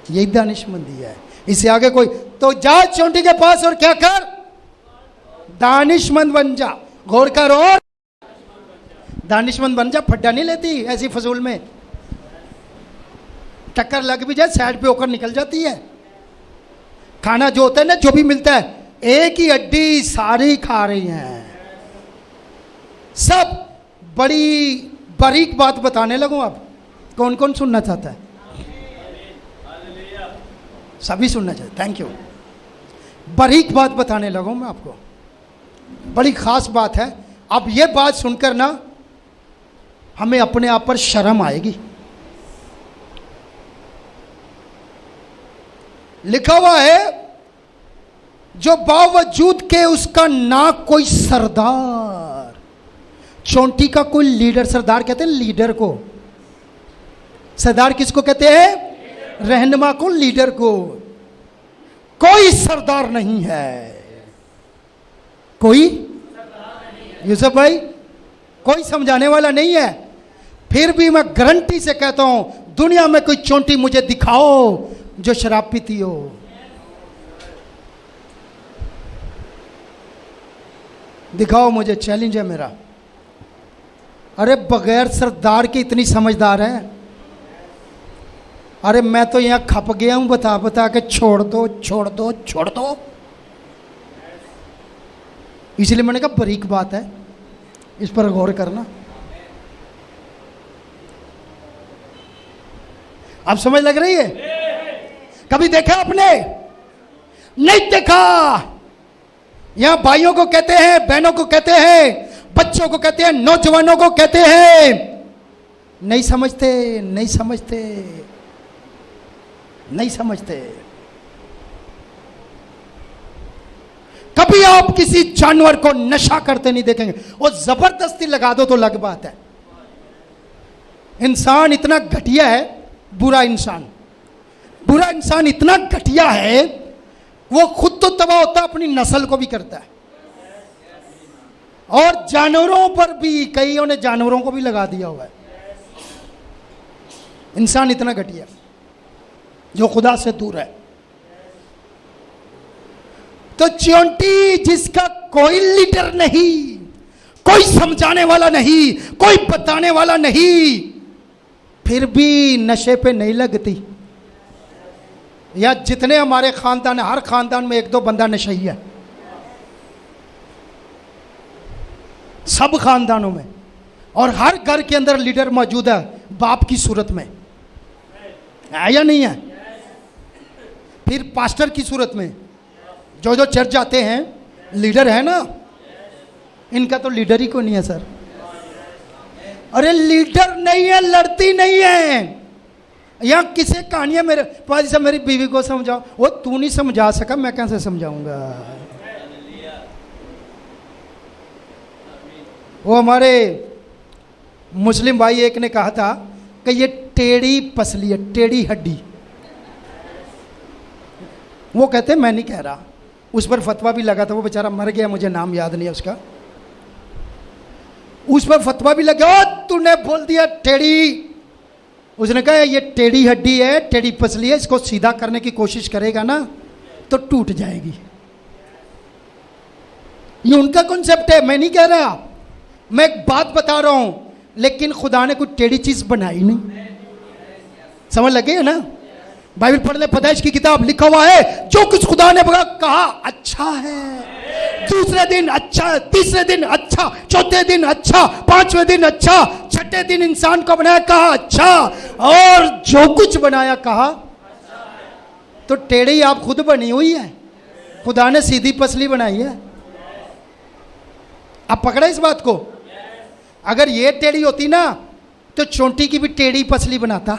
A: यही दानिशमंदी है। इससे आगे कोई तो जा चोंटी के पास और क्या कर, दानिशमंद बन जा, गौर कर और दानिशमंद बन जा। फड्डा नहीं लेती ऐसी फजूल में, टक्कर लग भी जाए साइड पे होकर निकल जाती है। खाना जो होता है ना, जो भी मिलता है, एक ही हड्डी सारी खा रही हैं सब। बड़ी बारीक बात बताने लगूं अब, कौन कौन सुनना चाहता है? सभी सुनना चाहिए, थैंक यू। बारीक बात बताने लगूं मैं आपको, बड़ी खास बात है। अब ये बात सुनकर ना हमें अपने आप पर शर्म आएगी। लिखा हुआ है, जो बावजूद के उसका ना कोई सरदार, चोंटी का कोई लीडर, सरदार कहते हैं लीडर को। सरदार किसको कहते हैं? रहनुमा को, लीडर को। कोई सरदार नहीं है, कोई यूसुफ भाई, कोई समझाने वाला नहीं है। फिर भी मैं गारंटी से कहता हूं, दुनिया में कोई चोंटी मुझे दिखाओ जो शराब पीती हो। दिखाओ मुझे, चैलेंज है मेरा। अरे बगैर सरदार के इतनी समझदार है। अरे मैं तो यहां खप गया हूं बता बता के, छोड़ दो छोड़ दो छोड़ दो। इसलिए मैंने कहा बारीक बात है, इस पर गौर करना। अब समझ लग रही है? कभी देखा आपने? नहीं देखा। यहां भाइयों को कहते हैं, बहनों को कहते हैं, बच्चों को कहते हैं, नौजवानों को कहते हैं, नहीं समझते, नहीं समझते, नहीं समझते। कभी आप किसी जानवर को नशा करते नहीं देखेंगे, और जबरदस्ती लगा दो तो अलग बात है। इंसान इतना घटिया है, बुरा इंसान इतना घटिया है, वो खुद तो तबाह होता है, अपनी नस्ल को भी करता है। और जानवरों पर भी, कईयों ने जानवरों को भी लगा दिया हुआ है। इंसान इतना घटिया जो खुदा से दूर है। तो चोंटी जिसका कोई लीडर नहीं, कोई समझाने वाला नहीं, कोई बताने वाला नहीं, फिर भी नशे पे नहीं लगती। या जितने हमारे खानदान, हर खानदान में 1-2 बंदा नशई है। सब खानदानों में, और हर घर के अंदर लीडर मौजूद है बाप की सूरत में, है या नहीं है? फिर पास्टर की सूरत में, जो जो चर्च जाते हैं लीडर है ना, इनका तो लीडर ही को नहीं है सर। अरे लीडर नहीं है, लड़ती नहीं है। यहाँ किसे कहानियां मेरे पास से मेरी बीवी को समझाओ, वो तू नहीं समझा सका, मैं कैसे समझाऊंगा। वो हमारे मुस्लिम भाई एक ने कहा था कि ये टेढ़ी पसली है, टेढ़ी हड्डी। वो कहते मैं नहीं कह रहा, उस पर फतवा भी लगा था, वो बेचारा मर गया, मुझे नाम याद नहीं है उसका। उस पर फतवा भी लगा, तूने बोल दिया टेढ़ी। उसने कहा ये टेढ़ी हड्डी है, टेढ़ी पसली है, इसको सीधा करने की कोशिश करेगा ना तो टूट जाएगी। ये उनका कॉन्सेप्ट है, मैं नहीं कह रहा, मैं एक बात बता रहा हूं। लेकिन खुदा ने कोई टेढ़ी चीज बनाई नहीं, समझ लगे है ना? बाइबल पढ़ ले, पैदाइश की किताब, लिखा हुआ है जो कुछ खुदा ने कहा अच्छा है, दूसरे दिन अच्छा, तीसरे दिन अच्छा, चौथे दिन अच्छा, पांचवें दिन अच्छा, छठे दिन इंसान को बनाया, कहा अच्छा, और जो कुछ बनाया कहा। तो टेढ़ी आप खुद बनी हुई है, खुदा ने सीधी पसली बनाई है। आप पकड़ा इस बात को? अगर ये टेढ़ी होती ना तो चोंटी की भी टेढ़ी पसली बनाता।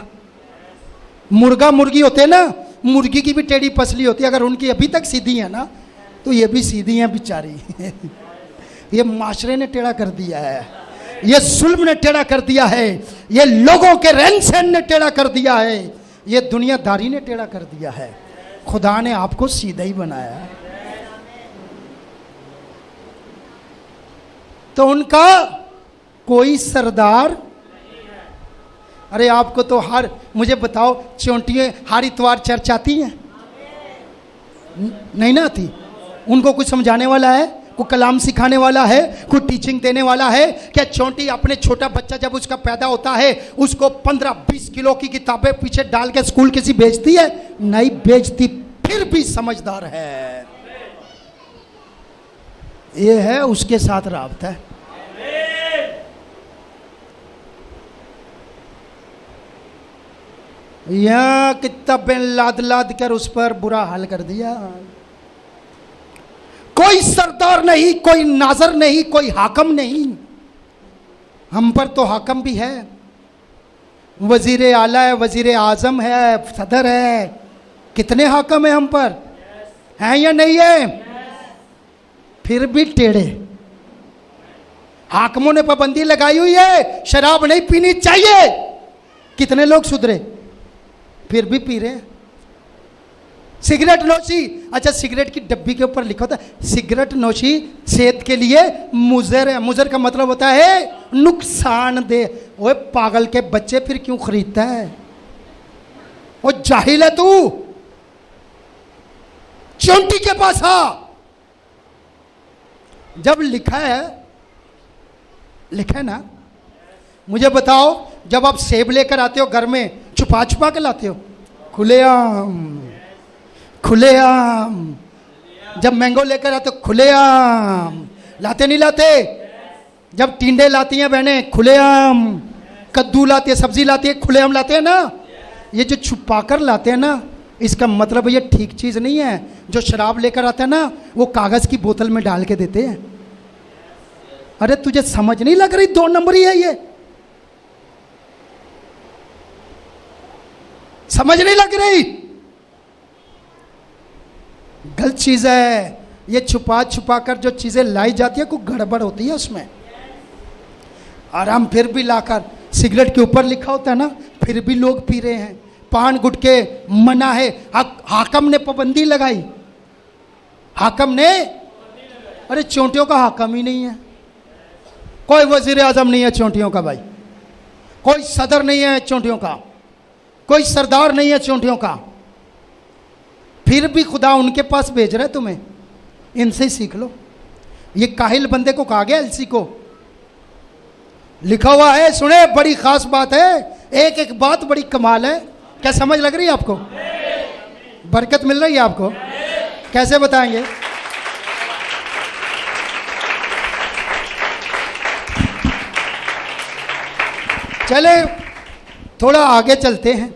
A: मुर्गा मुर्गी होते ना, मुर्गी की भी टेढ़ी पसली होती। अगर उनकी अभी तक सीधी है ना तो ये भी सीधी हैं बेचारी। ये माशरे ने टेढ़ा कर दिया है, ये जुल्म ने टेढ़ा कर दिया है, ये लोगों के रहन सहन ने टेढ़ा कर दिया है, ये दुनियादारी ने टेढ़ा कर दिया है। खुदा ने आपको सीधा ही बनाया है। तो उनका कोई सरदार, अरे आपको तो हर, मुझे बताओ चोंटियाँ हर इतवार चर्च आती हैं? नहीं ना आती। उनको कुछ समझाने वाला है, कोई कलाम सिखाने वाला है, कोई टीचिंग देने वाला है? क्या चोंटी अपने छोटा बच्चा जब उसका पैदा होता है उसको 15-20 किलो की किताबें पीछे डाल के स्कूल किसी भेजती है? नहीं भेजती, फिर भी समझदार है। ये है उसके साथ राबता है। यहां किताबें लाद लाद कर उस पर बुरा हाल कर दिया। कोई सरदार नहीं, कोई नाजर नहीं, कोई हाकम नहीं। हम पर तो हाकम भी है, वजीर आला है, वजीर आजम है, सदर है। कितने हाकम है हम पर, हैं या नहीं है? फिर भी टेढ़े। हाकमों ने पाबंदी लगाई हुई है, शराब नहीं पीनी चाहिए। कितने लोग सुधरे? फिर भी पी रहे हैं। सिगरेट नोशी, अच्छा सिगरेट की डब्बी के ऊपर लिखा होता है सिगरेट नोशी सेहत के लिए मुजर है। मुजर का मतलब होता है नुकसानदेह। ओए पागल के बच्चे, फिर क्यों खरीदता है? वो जाहिल है तू। चोंटी के पास आ। जब लिखा है ना, मुझे बताओ, जब आप सेब लेकर आते हो घर में, छुपा छुपा के लाते हो? खुलेआम, खुलेआम। जब मैंगो लेकर आते हो खुलेआम, लाते नहीं लाते? जब टिंडे लाती हैं बहनें खुलेआम, कद्दू लाती है, सब्जी लाती है, खुलेआम लाते हैं ना। ये जो छुपा कर लाते हैं ना, इसका मतलब ये ठीक चीज नहीं है। जो शराब लेकर आता है ना, वो कागज की बोतल में डाल के देते हैं। अरे तुझे समझ नहीं लग रही? 2 नंबरी है ये, समझ नहीं लग रही? गलत चीज है ये। छुपा छुपा कर जो चीजें लाई जाती है, कोई गड़बड़ होती है उसमें। और हम फिर भी लाकर, सिगरेट के ऊपर लिखा होता है ना, फिर भी लोग पी रहे हैं। पान गुटके मना है, हाकम ने पाबंदी लगाई। हाकम ने, अरे चोंटियों का हाकम ही नहीं है। कोई वजीर आजम नहीं है चोंटियों का भाई, कोई सदर नहीं है चोंटियों का, कोई सरदार नहीं है चोंटियों का। फिर भी खुदा उनके पास भेज रहा है तुम्हें, इनसे ही सीख लो। ये काहिल बंदे को कहा गया एलसी को, लिखा हुआ है, सुने, बड़ी खास बात है। एक एक बात बड़ी कमाल है। क्या समझ लग रही है आपको? बरकत मिल रही है आपको? कैसे बताएंगे? चले थोड़ा आगे चलते हैं।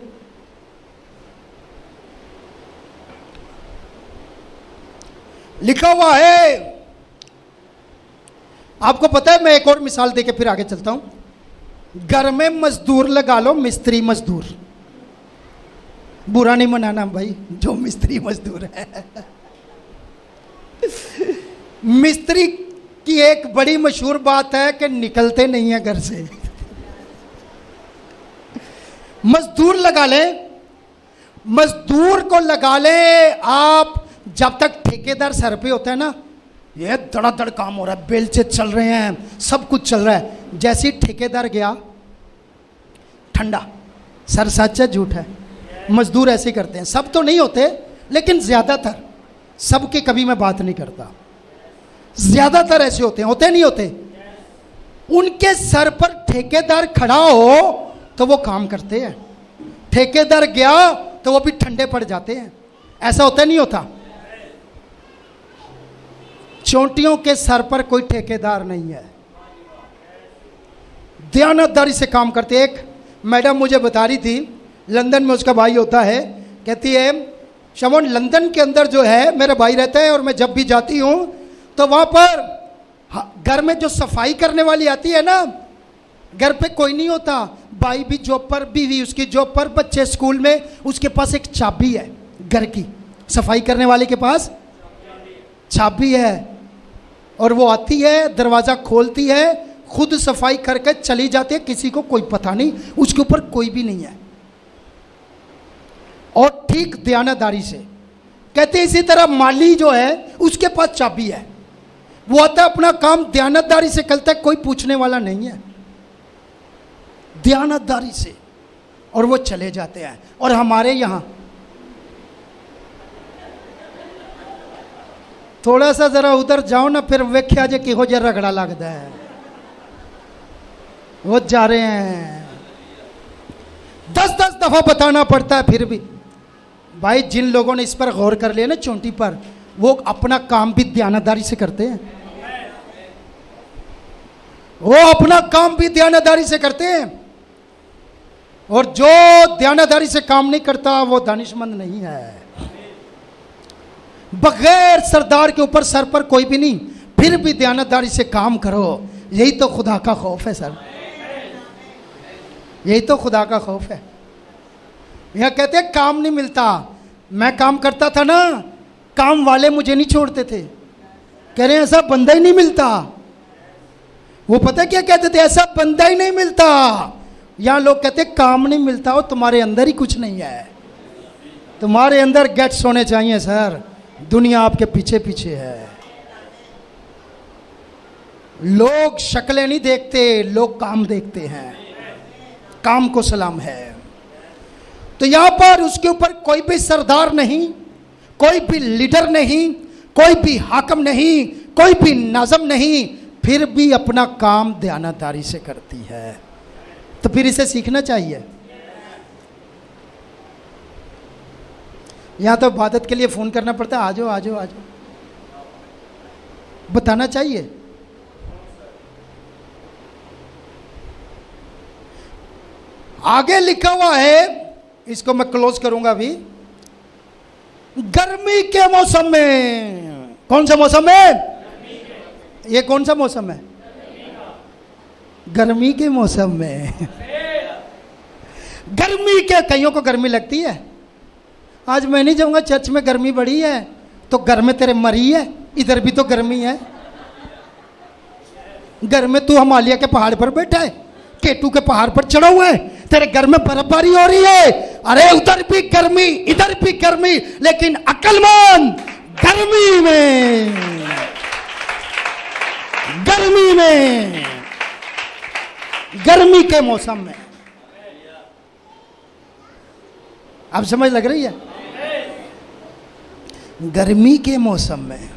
A: लिखा हुआ है, आपको पता है, मैं एक और मिसाल देके फिर आगे चलता हूं। घर में मजदूर लगा लो, मिस्त्री मजदूर, बुरा नहीं मनाना भाई जो मिस्त्री मजदूर है। मिस्त्री की एक बड़ी मशहूर बात है कि निकलते नहीं है घर से। मजदूर लगा ले, मजदूर को लगा ले आप, जब तक ठेकेदार सर पे होता है ना, ये धड़ाधड़ काम हो रहा है, बेलचे चल रहे हैं, सब कुछ चल रहा है। जैसे ही ठेकेदार गया, ठंडा। सर सच है झूठ है? मजदूर ऐसे करते हैं, सब तो नहीं होते लेकिन ज्यादातर, सबके कभी मैं बात नहीं करता, ज्यादातर ऐसे होते नहीं होते। उनके सर पर ठेकेदार खड़ा हो तो वो काम करते हैं, ठेकेदार गया तो वो भी ठंडे पड़ जाते हैं। ऐसा होता नहीं होता? चोंटियों के सर पर कोई ठेकेदार नहीं है, दयानतदारी से काम करते। एक मैडम मुझे बता रही थी, लंदन में उसका भाई होता है, कहती है शमोन लंदन के अंदर जो है मेरा भाई रहता है, और मैं जब भी जाती हूँ तो वहाँ पर घर में जो सफाई करने वाली आती है ना, घर पे कोई नहीं होता, भाई भी जॉब पर, बीवी उसकी जॉब पर, बच्चे स्कूल में, उसके पास एक चाबी है घर की, सफाई करने वाले के पास चाबी है, और वो आती है, दरवाज़ा खोलती है, खुद सफाई करके चली जाती है, किसी को कोई पता नहीं, उसके ऊपर कोई भी नहीं है। और ठीक दयानतदारी से कहते इसी तरह माली जो है उसके पास चाबी है, वो आता है, अपना काम दयानतदारी से करता है, कोई पूछने वाला नहीं है, दयानतदारी से, और वो चले जाते हैं। और हमारे यहाँ थोड़ा सा जरा उधर जाओ ना, फिर वेख्या जे किहो जे रगड़ा लगता है, वो जा रहे हैं, 10-10 दफा बताना पड़ता है, फिर भी भाई जिन लोगों ने इस पर गौर कर लिया ना चोंटी पर, वो अपना काम भी दयानतदारी से करते हैं, वो अपना काम भी दयानतदारी से करते हैं। और जो दयानतदारी से काम नहीं करता वो दानिशमंद नहीं है। बगैर सरदार के ऊपर सर पर कोई भी नहीं, फिर भी दयानतदारी से काम करो, यही तो खुदा का खौफ है सर, यही तो खुदा का खौफ है। यह कहते हैं काम नहीं मिलता, मैं काम करता था ना, काम वाले मुझे नहीं छोड़ते थे, कह रहे हैं ऐसा बंदा ही नहीं मिलता। वो पता क्या कहते थे, ऐसा बंदा ही नहीं मिलता। यहां लोग कहते काम नहीं मिलता, और तुम्हारे अंदर ही कुछ नहीं है, तुम्हारे अंदर गेट्स होने चाहिए सर, दुनिया आपके पीछे पीछे है। लोग शक्लें नहीं देखते, लोग काम देखते हैं, काम को सलाम है। तो यहां पर उसके ऊपर कोई भी सरदार नहीं, कोई भी लीडर नहीं, कोई भी हाकम नहीं, कोई भी नाज़म नहीं, फिर भी अपना काम दयानतदारी से करती है। तो फिर इसे सीखना चाहिए। यहां तो इबादत के लिए फोन करना पड़ता है, आ जाओ आ जाओ आ जाओ, बताना चाहिए। आगे लिखा हुआ है, इसको मैं क्लोज करूंगा अभी, गर्मी के मौसम में। कौन सा मौसम है ये? कौन सा मौसम है? गर्मी के मौसम में। गर्मी के, कईयों को गर्मी लगती है, आज मैं नहीं जाऊंगा चर्च में, गर्मी बड़ी है, तो घर में तेरे मरी है, इधर भी तो गर्मी है, घर में तू हिमालय के पहाड़ पर बैठा है, केटू के पहाड़ पर चढ़ा हुआ है, तेरे घर में बर्फबारी हो रही है, अरे उधर भी गर्मी इधर भी गर्मी, लेकिन अक्लमंद गर्मी में, गर्मी में, गर्मी के मौसम में। अब समझ लग रही है? गर्मी के मौसम में,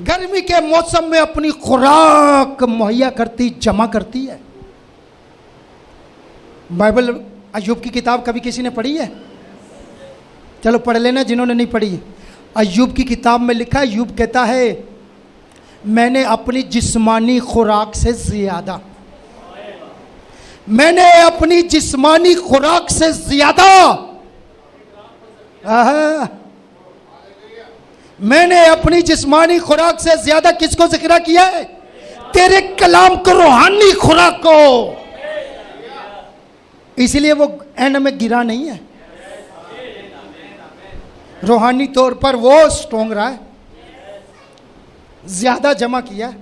A: गर्मी के मौसम में अपनी खुराक मुहैया करती, जमा करती है। बाइबल अय्यूब की किताब कभी किसी ने पढ़ी है? चलो पढ़ लेना जिन्होंने नहीं पढ़ी। अय्यूब की किताब में लिखा है, अय्यूब कहता है मैंने अपनी जिस्मानी खुराक से ज्यादा मैंने अपनी जिस्मानी खुराक से ज्यादा, मैंने अपनी जिस्मानी खुराक से ज्यादा किसको जिक्र किया है? तेरे कलाम को, रूहानी खुराक को। इसलिए वो एंड में गिरा नहीं है, रूहानी तौर पर वो स्ट्रॉन्ग रहा है, ज्यादा जमा किया।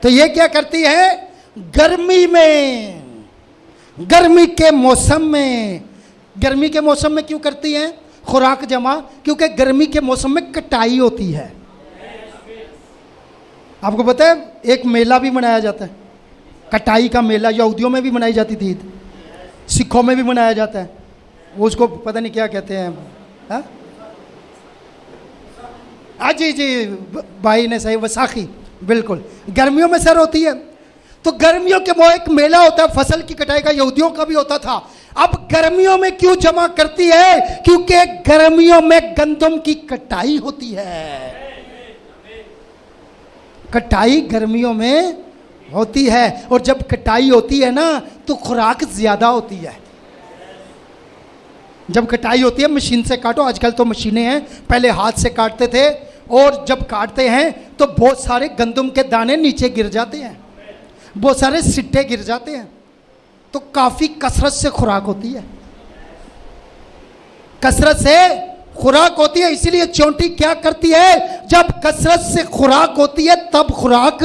A: तो ये क्या करती है? गर्मी में, गर्मी के मौसम में, गर्मी के मौसम में क्यों करती है खुराक जमा? क्योंकि गर्मी के मौसम में कटाई होती है। आपको पता है एक मेला भी मनाया जाता है, कटाई का मेला। यहूदियों में भी मनाई जाती थी, सिखों में भी मनाया जाता है। वो उसको पता नहीं क्या कहते हैं। जी जी भाई ने सही, वैसाखी, बिल्कुल गर्मियों में सर होती है। तो गर्मियों के वो एक मेला होता है फसल की कटाई का, यहूदियों का भी होता था। अब गर्मियों में क्यों जमा करती है? क्योंकि गर्मियों में गंदम की कटाई होती है। कटाई गर्मियों में होती है, और जब कटाई होती है ना तो खुराक ज्यादा होती है। जब कटाई होती है मशीन से काटो, आजकल तो मशीनें हैं, पहले हाथ से काटते थे, और जब काटते हैं तो बहुत सारे गंदम के दाने नीचे गिर जाते हैं, बहुत सारे सिट्टे गिर जाते हैं। तो काफी कसरत से खुराक होती है, कसरत से खुराक होती है। इसीलिए चोंटी क्या करती है? जब कसरत से खुराक होती है तब खुराक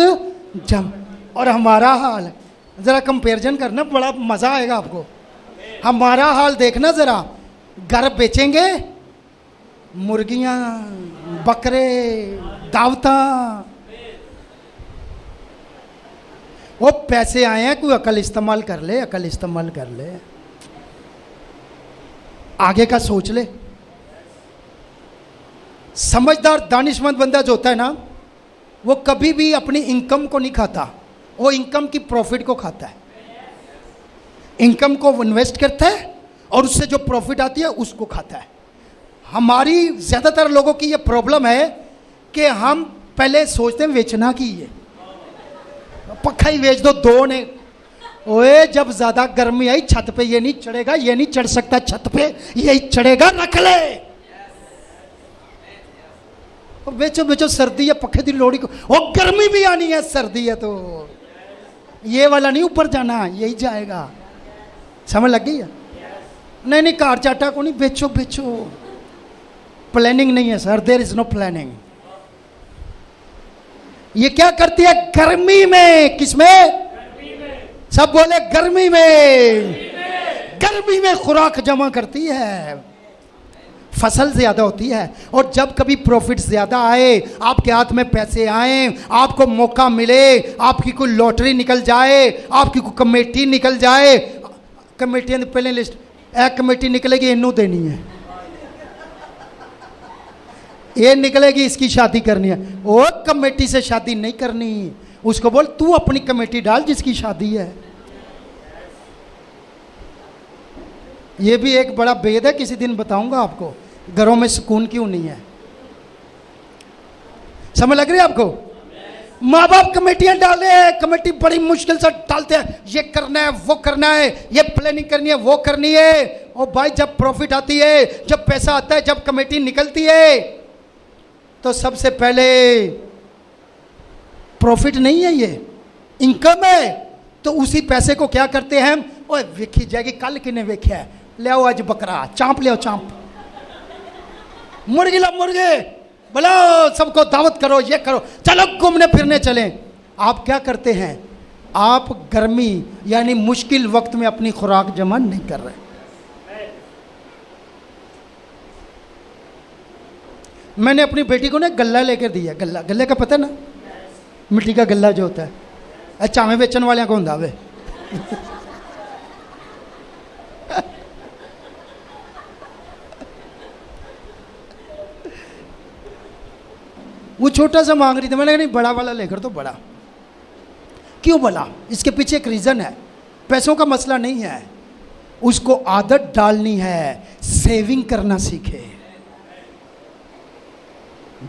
A: जम। और हमारा हाल जरा कंपैरिजन करना, बड़ा मजा आएगा आपको। हमारा हाल देखना जरा, घर बेचेंगे, मुर्गियां, बकरे, दावता, वो पैसे आए हैं, कोई अकल इस्तेमाल कर ले, अकल इस्तेमाल कर ले, आगे का सोच ले। समझदार दानिशमंद बंदा जो होता है ना, वो कभी भी अपनी इनकम को नहीं खाता, वो इनकम की प्रॉफिट को खाता है। इनकम को इन्वेस्ट करता है और उससे जो प्रॉफिट आती है उसको खाता है। हमारी ज़्यादातर लोगों की ये प्रॉब्लम है कि हम पहले सोचते हैं बेचना की, ये पक्का ही बेच दो, दो ने। ओए जब ज़्यादा गर्मी आई छत पे ये नहीं चढ़ेगा, ये नहीं चढ़ सकता छत पे, यही चढ़ेगा, रख ले। बेचो बेचो, सर्दी है, पखे दी लोड़ी को, और गर्मी भी आनी है, सर्दी है तो ये वाला नहीं ऊपर जाना, यही जाएगा। समझ लग गई है? नहीं नहीं, कार चाटा को नहीं, बेचो बेचो। प्लानिंग नहीं है sir, there is no planning. ये क्या करती है गर्मी में? किसमें? सब बोले गर्मी में। गर्मी में खुराक जमा करती है, फसल ज्यादा होती है। और जब कभी प्रॉफिट ज्यादा आए, आपके हाथ में पैसे आए, आपको मौका मिले, आपकी कोई लॉटरी निकल जाए, आपकी कोई कमेटी निकल जाए, कमेटियां पहले लिस्ट, एक कमेटी निकलेगी इन्नू देनी है, ये निकलेगी इसकी शादी करनी है। वो कमेटी से शादी नहीं करनी, उसको बोल तू अपनी कमेटी डाल जिसकी शादी है। ये भी एक बड़ा भेद है, किसी दिन बताऊंगा आपको, घरों में सुकून क्यों नहीं है। समझ लग रही है आपको? माँ बाप कमेटियां डाले हैं, कमेटी बड़ी मुश्किल से डालते हैं, ये करना है, वो करना है, ये प्लानिंग करनी है, वो करनी है। और भाई जब प्रॉफिट आती है, जब पैसा आता है, जब कमेटी निकलती है, तो सबसे पहले प्रॉफिट नहीं है, ये इनकम है। तो उसी पैसे को क्या करते हैं? ओए वेखी जाएगी, कल किने वेख्या है, ले आओ आज बकरा, चांप ले आओ चांप, मुर्गी ला मुर्गे, बोलो सबको दावत करो, ये करो, चलो घूमने फिरने चलें। आप क्या करते हैं? आप गर्मी यानी मुश्किल वक्त में अपनी खुराक जमा नहीं कर रहे। मैंने अपनी बेटी को ना गल्ला लेकर दिया, गल्ला, गल्ले का पता ना, मिट्टी का गल्ला जो होता है, चावे बेचन वाले को होंदा वे। वो छोटा सा मांग रही थी, मैंने कहा नहीं बड़ा वाला लेकर तो। बड़ा क्यों बड़ा? इसके पीछे एक रीज़न है, पैसों का मसला नहीं है, उसको आदत डालनी है, सेविंग करना सीखे।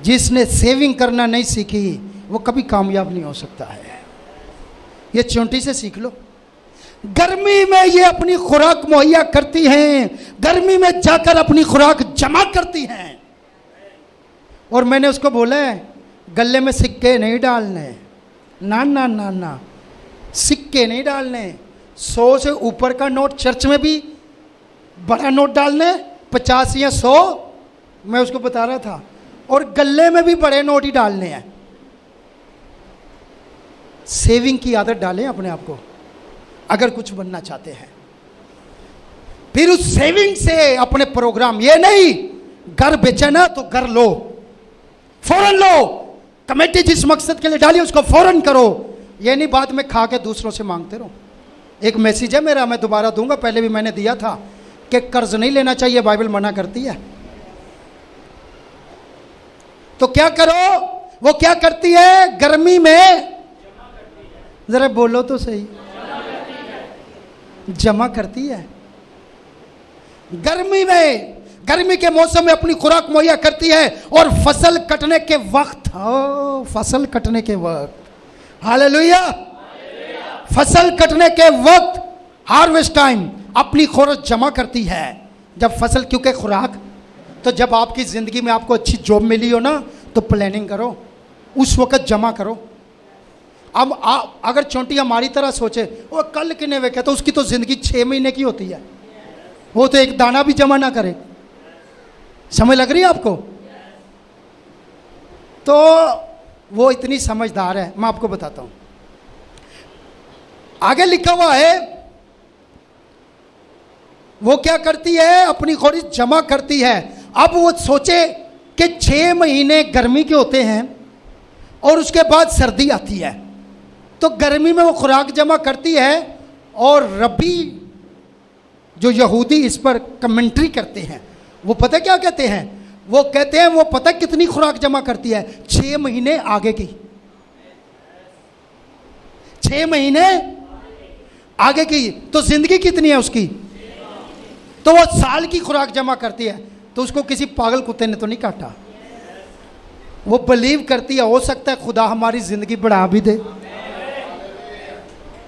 A: जिसने सेविंग करना नहीं सीखी वो कभी कामयाब नहीं हो सकता है। ये चोंटी से सीख लो। गर्मी में ये अपनी खुराक मुहैया करती हैं, गर्मी में जाकर अपनी खुराक जमा करती हैं। और मैंने उसको बोला है गले में सिक्के नहीं डालने, ना ना ना ना, सिक्के नहीं डालने। 100 से ऊपर का नोट चर्च में भी बड़ा नोट डालने, 50 या 100 मैं उसको बता रहा था, और गले में भी बड़े नोट ही डालने हैं। सेविंग की आदत डालें अपने आप को अगर कुछ बनना चाहते हैं। फिर उस सेविंग से अपने प्रोग्राम, ये नहीं घर बेचे ना तो घर लो, फौरन लो। कमेटी जिस मकसद के लिए डाली उसको फौरन करो। ये नहीं बाद में खा के दूसरों से मांगते रहो। एक मैसेज है मेरा, मैं दोबारा दूंगा, पहले भी मैंने दिया था कि कर्ज नहीं लेना चाहिए, बाइबल मना करती है। तो क्या करो, वो क्या करती है गर्मी में, जरा बोलो तो सही, जमा करती है। गर्मी में, गर्मी के मौसम में अपनी खुराक मुहैया करती है। और फसल कटने के वक्त, फसल कटने के वक्त, हालेलुया, फसल कटने के वक्त, हार्वेस्ट टाइम, अपनी खुराक जमा करती है। जब फसल, क्योंकि खुराक, तो जब आपकी जिंदगी में आपको अच्छी जॉब मिली हो ना, तो प्लानिंग करो, उस वक्त जमा करो। अब अगर चोंटी हमारी तरह सोचे वो कल किने वेखे, तो उसकी तो जिंदगी 6 महीने की होती है, वो तो एक दाना भी जमा ना करे। समझ लग रही है आपको? तो वो इतनी समझदार है, मैं आपको बताता हूं। आगे लिखा हुआ है वो क्या करती है, अपनी खोरी जमा करती है। अब वो सोचे कि 6 महीने गर्मी के होते हैं और उसके बाद सर्दी आती है, तो गर्मी में वो खुराक जमा करती है। और रब्बी जो यहूदी इस पर कमेंट्री करते हैं, वो पता क्या कहते हैं, वो कहते हैं वो पता कितनी खुराक जमा करती है, 6 महीने आगे की, 6 महीने आगे की। तो जिंदगी कितनी है उसकी, तो वो साल की खुराक जमा करती है। तो उसको किसी पागल कुत्ते ने तो नहीं काटा, वो बिलीव करती है हो सकता है खुदा हमारी जिंदगी बढ़ा भी दे।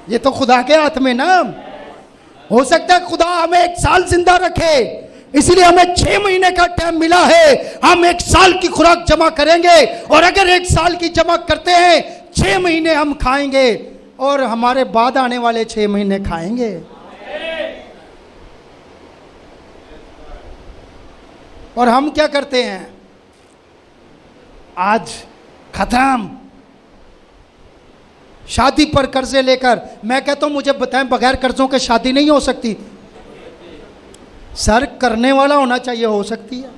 A: ये तो खुदा के हाथ में ना, हो सकता है खुदा हमें 1 साल जिंदा रखे, इसलिए हमें 6 महीने का टाइम मिला है, हम 1 साल की खुराक जमा करेंगे। और अगर 1 साल की जमा करते हैं, 6 महीने हम खाएंगे और हमारे बाद आने वाले 6 महीने खाएंगे। और हम क्या करते हैं, आज खत्म, शादी पर कर्जे लेकर। मैं कहता हूं मुझे बताएं, बगैर कर्जों के शादी नहीं हो सकती? सर करने वाला होना चाहिए, हो सकती है।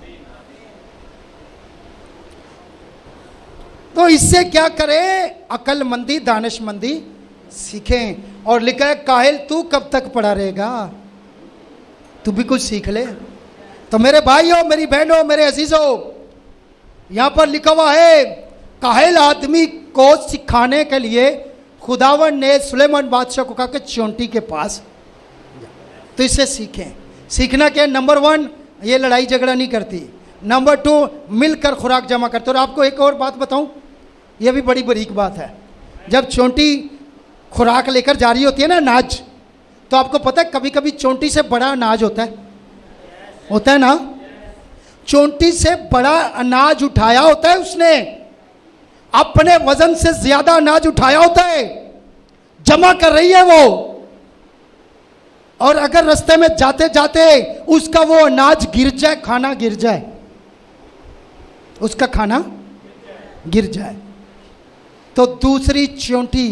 A: तो इससे क्या करें, अक्लमंदी दानिशमंदी सीखें। और लिखा है काहिल तू कब तक पड़ा रहेगा, तू भी कुछ सीख ले। तो मेरे भाइयों, मेरी बहनों, मेरे अजीजों, यहां पर लिखा हुआ है काहिल आदमी को सिखाने के लिए खुदावन ने सुलेमान बादशाह को कहा कि चोंटी के पास, तो इससे सीखें। सीखना क्या है, नंबर 1 ये लड़ाई झगड़ा नहीं करती, नंबर 2 मिलकर खुराक जमा करते। और आपको एक और बात बताऊं, ये भी बड़ी बारीक बात है। जब चोंटी खुराक लेकर जा रही होती है ना, अनाज, तो आपको पता है कभी कभी चोंटी से बड़ा अनाज होता है ना, चोंटी से बड़ा अनाज उठाया होता है उसने, अपने वजन से ज्यादा अनाज उठाया होता है, जमा कर रही है वो। और अगर रास्ते में जाते जाते उसका वो अनाज गिर जाए, खाना गिर जाए, उसका खाना गिर जाए, तो दूसरी चोंटी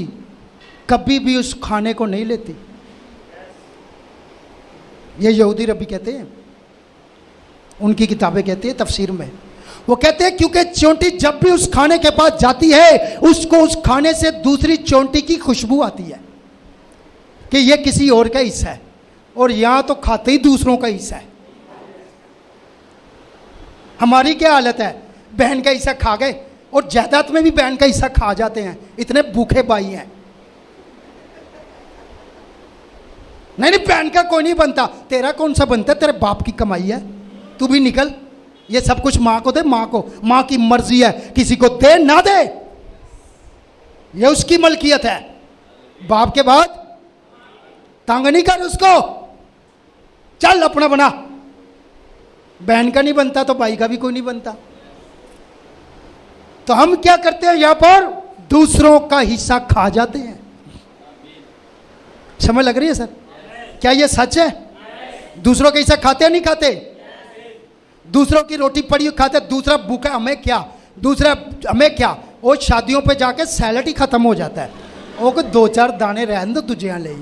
A: कभी भी उस खाने को नहीं लेती। ये यहूदी रब्बी कहते हैं, उनकी किताबें कहती है तफसीर में, वो कहते हैं क्योंकि चोंटी जब भी उस खाने के पास जाती है, उसको उस खाने से दूसरी चोंटी की खुशबू आती है कि ये किसी और का हिस्सा है, और यहां तो खाते ही दूसरों का हिस्सा है। हमारी क्या हालत है, बहन का हिस्सा खा गए, और जायदाद में भी बहन का हिस्सा खा जाते हैं, इतने भूखे भाई हैं। नहीं बहन का कोई नहीं बनता, तेरा कौन सा बनता है, तेरे बाप की कमाई है, तू भी निकल। ये सब कुछ मां को दे, मां को, मां की मर्जी है, किसी को दे ना दे, ये उसकी मलकियत है। बाप के बाद तंग नहीं कर उसको, चल अपना बना। बहन का नहीं बनता तो भाई का भी कोई नहीं बनता। तो हम क्या करते हैं यहां पर, दूसरों का हिस्सा खा जाते हैं। समझ लग रही है सर? क्या ये सच है? दूसरों का हिस्सा खाते हैं नहीं खाते? दूसरों की रोटी पड़ी हुई खाते, दूसरा भूखा हमें क्या, दूसरा हमें क्या। वो शादियों पे जाके सैलड ही खत्म हो जाता है, वो को 2-4 दाने रहने दो तुझे यहां ले।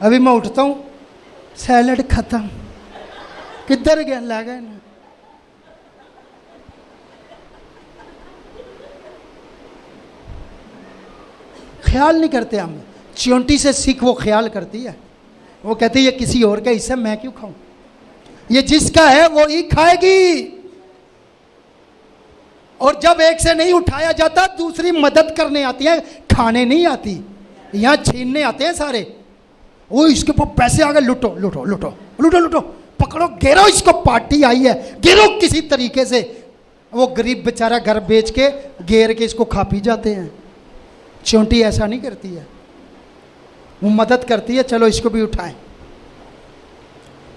A: अभी मैं उठता हूं, सैलड खत्म, किधर गया, ला गए ना। ख्याल नहीं करते हम। चियोंटी से सीख वो ख्याल करती है, वो कहती है ये किसी और का हिस्सा, मैं क्यों खाऊं, ये जिसका है वो ही खाएगी। और जब एक से नहीं उठाया जाता, दूसरी मदद करने आती है, खाने नहीं आती। यहां छीनने आते हैं सारे। वो इसके ऊपर पैसे आ गए, लुटो लुटो लुटो लुटो लुटो, पकड़ो, घेरो इसको, पार्टी आई है, घेरो किसी तरीके से। वो गरीब बेचारा घर बेच के घेर के इसको खा पी जाते हैं। चियोंटी ऐसा नहीं करती है, वो मदद करती है, चलो इसको भी उठाएं।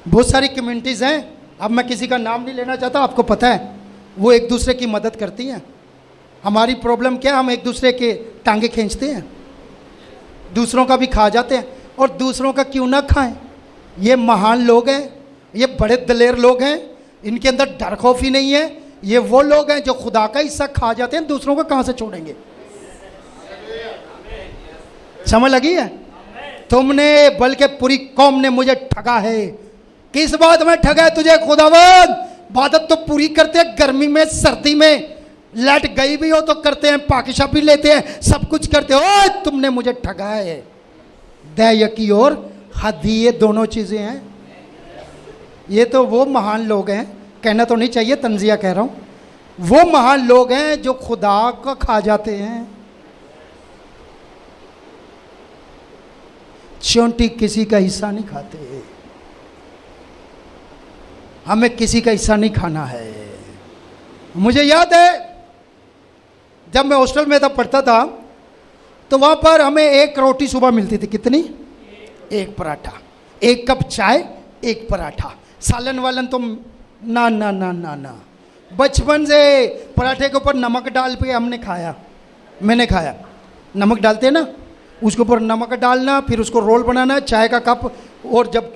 A: बहुत सारी कम्युनिटीज़ हैं, अब मैं किसी का नाम नहीं लेना चाहता, आपको पता है, वो एक दूसरे की मदद करती हैं। हमारी प्रॉब्लम क्या है, हम एक दूसरे के टांगे खींचते हैं, दूसरों का भी खा जाते हैं। और दूसरों का क्यों ना खाएं, ये महान लोग हैं, ये बड़े दलेर लोग हैं, इनके अंदर डर खौफ ही नहीं है। ये वो लोग हैं जो खुदा का हिस्सा खा जाते हैं, दूसरों का कहाँ से छोड़ेंगे। समझ लगी है? तुमने, बल्कि पूरी कौम ने मुझे ठगा है। किस बात में ठगा है तुझे खुदावंद? इबादत तो पूरी करते हैं, गर्मी में सर्दी में, लाइट गई भी हो तो करते हैं, पाकिशा भी लेते हैं, सब कुछ करते हो। तुमने मुझे ठगा है। दया की और हदी, ये दोनों चीजें हैं। ये तो वो महान लोग हैं, कहना तो नहीं चाहिए, तंजिया कह रहा हूं। वो महान लोग हैं जो खुदा का खा जाते हैं। चियोंटी किसी का हिस्सा नहीं खाते, हमें किसी का हिस्सा नहीं खाना है। मुझे याद है जब मैं हॉस्टल में था, पढ़ता था, तो वहां पर हमें 1 रोटी सुबह मिलती थी। कितनी? 1 पराठा, 1 कप चाय, 1 पराठा। सालन वालन तो ना ना ना ना ना। बचपन से पराठे के ऊपर नमक डाल के हमने खाया, मैंने खाया। नमक डालते हैं ना, उसके ऊपर नमक डालना, फिर उसको रोल बनाना, चाय का कप। और जब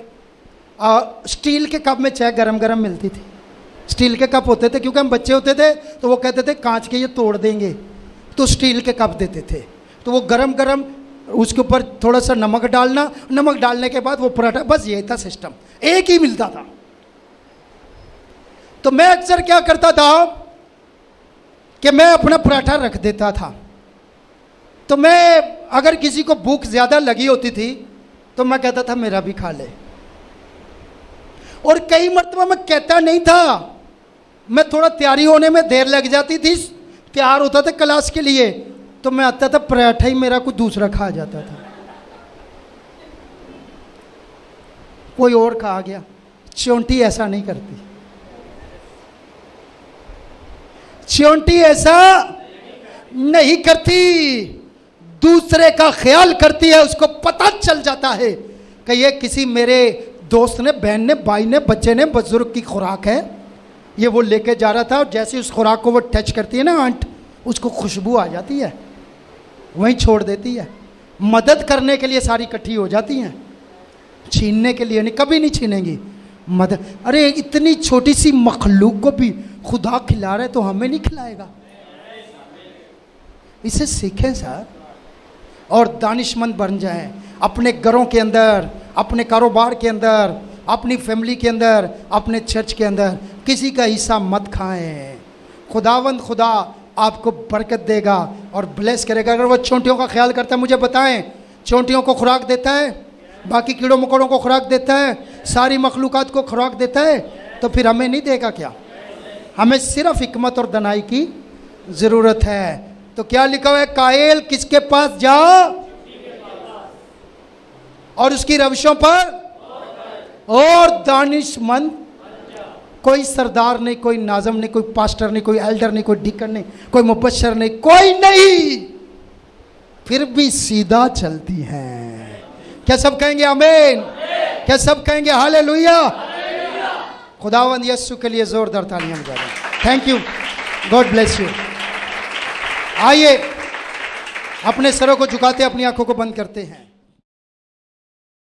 A: स्टील के कप में चाय गरम गरम मिलती थी, स्टील के कप होते थे, क्योंकि हम बच्चे होते थे तो वो कहते थे कांच के ये तोड़ देंगे, तो स्टील के कप देते थे। तो वो गरम गरम, उसके ऊपर थोड़ा सा नमक डालना, नमक डालने के बाद वो पराठा, बस ये था सिस्टम, एक ही मिलता था। तो मैं अक्सर क्या करता था कि मैं अपना पराठा रख देता था। तो मैं, अगर किसी को भूख ज़्यादा लगी होती थी तो मैं कहता था मेरा भी खा ले। और कई मरतबा मैं कहता नहीं था, मैं थोड़ा तैयारी होने में देर लग जाती थी, तैयार होता था क्लास के लिए, तो मैं आता था, पराठा ही मेरा कोई दूसरा खा जाता था, कोई और खा गया। चियोंटी ऐसा नहीं करती, चियोंटी ऐसा नहीं करती, दूसरे का ख्याल करती है। उसको पता चल जाता है कि ये किसी मेरे दोस्त ने, बहन ने, भाई ने, बच्चे ने, बुजुर्ग की खुराक है, ये वो लेके जा रहा था। और जैसे उस खुराक को वो टच करती है ना आंट, उसको खुशबू आ जाती है, वहीं छोड़ देती है। मदद करने के लिए सारी इकट्ठी हो जाती हैं, छीनने के लिए नहीं, कभी नहीं छीनेंगी मदद। अरे इतनी छोटी सी मखलूक को भी खुदा खिला रहा है तो हमें नहीं खिलाएगा? इसे सीखें सर, और दानिशमंद बन जाएं अपने घरों के अंदर, अपने कारोबार के अंदर, अपनी फैमिली के अंदर, अपने चर्च के अंदर। किसी का हिस्सा मत खाएं। खुदावंद खुदा आपको बरकत देगा और ब्लेस करेगा। अगर वो चोंटियों का ख्याल करता है, मुझे बताएं, चोंटियों को खुराक देता है, बाकी कीड़ों मकोड़ों को खुराक देता है, सारी मखलूकात को खुराक देता है, तो फिर हमें नहीं देगा क्या? हमें सिर्फ हिकमत और दनाई की ज़रूरत है। तो क्या लिखा हुआ है? कायल किसके पास जा और उसकी रविशों पर और दानिशमंद। कोई सरदार नहीं, कोई नाज़म नहीं, कोई पास्टर नहीं, कोई एल्डर नहीं, कोई डीकन नहीं, कोई मुबश्शिर नहीं, कोई नहीं। फिर भी सीधा चलती हैं। क्या सब कहेंगे आमीन? क्या सब कहेंगे हालेलुया? खुदावंद यीशु के लिए जोरदार तालियां बजाएं। Thank you, God bless you. आइए अपने सरों को झुकाते अपनी आंखों को बंद करते हैं।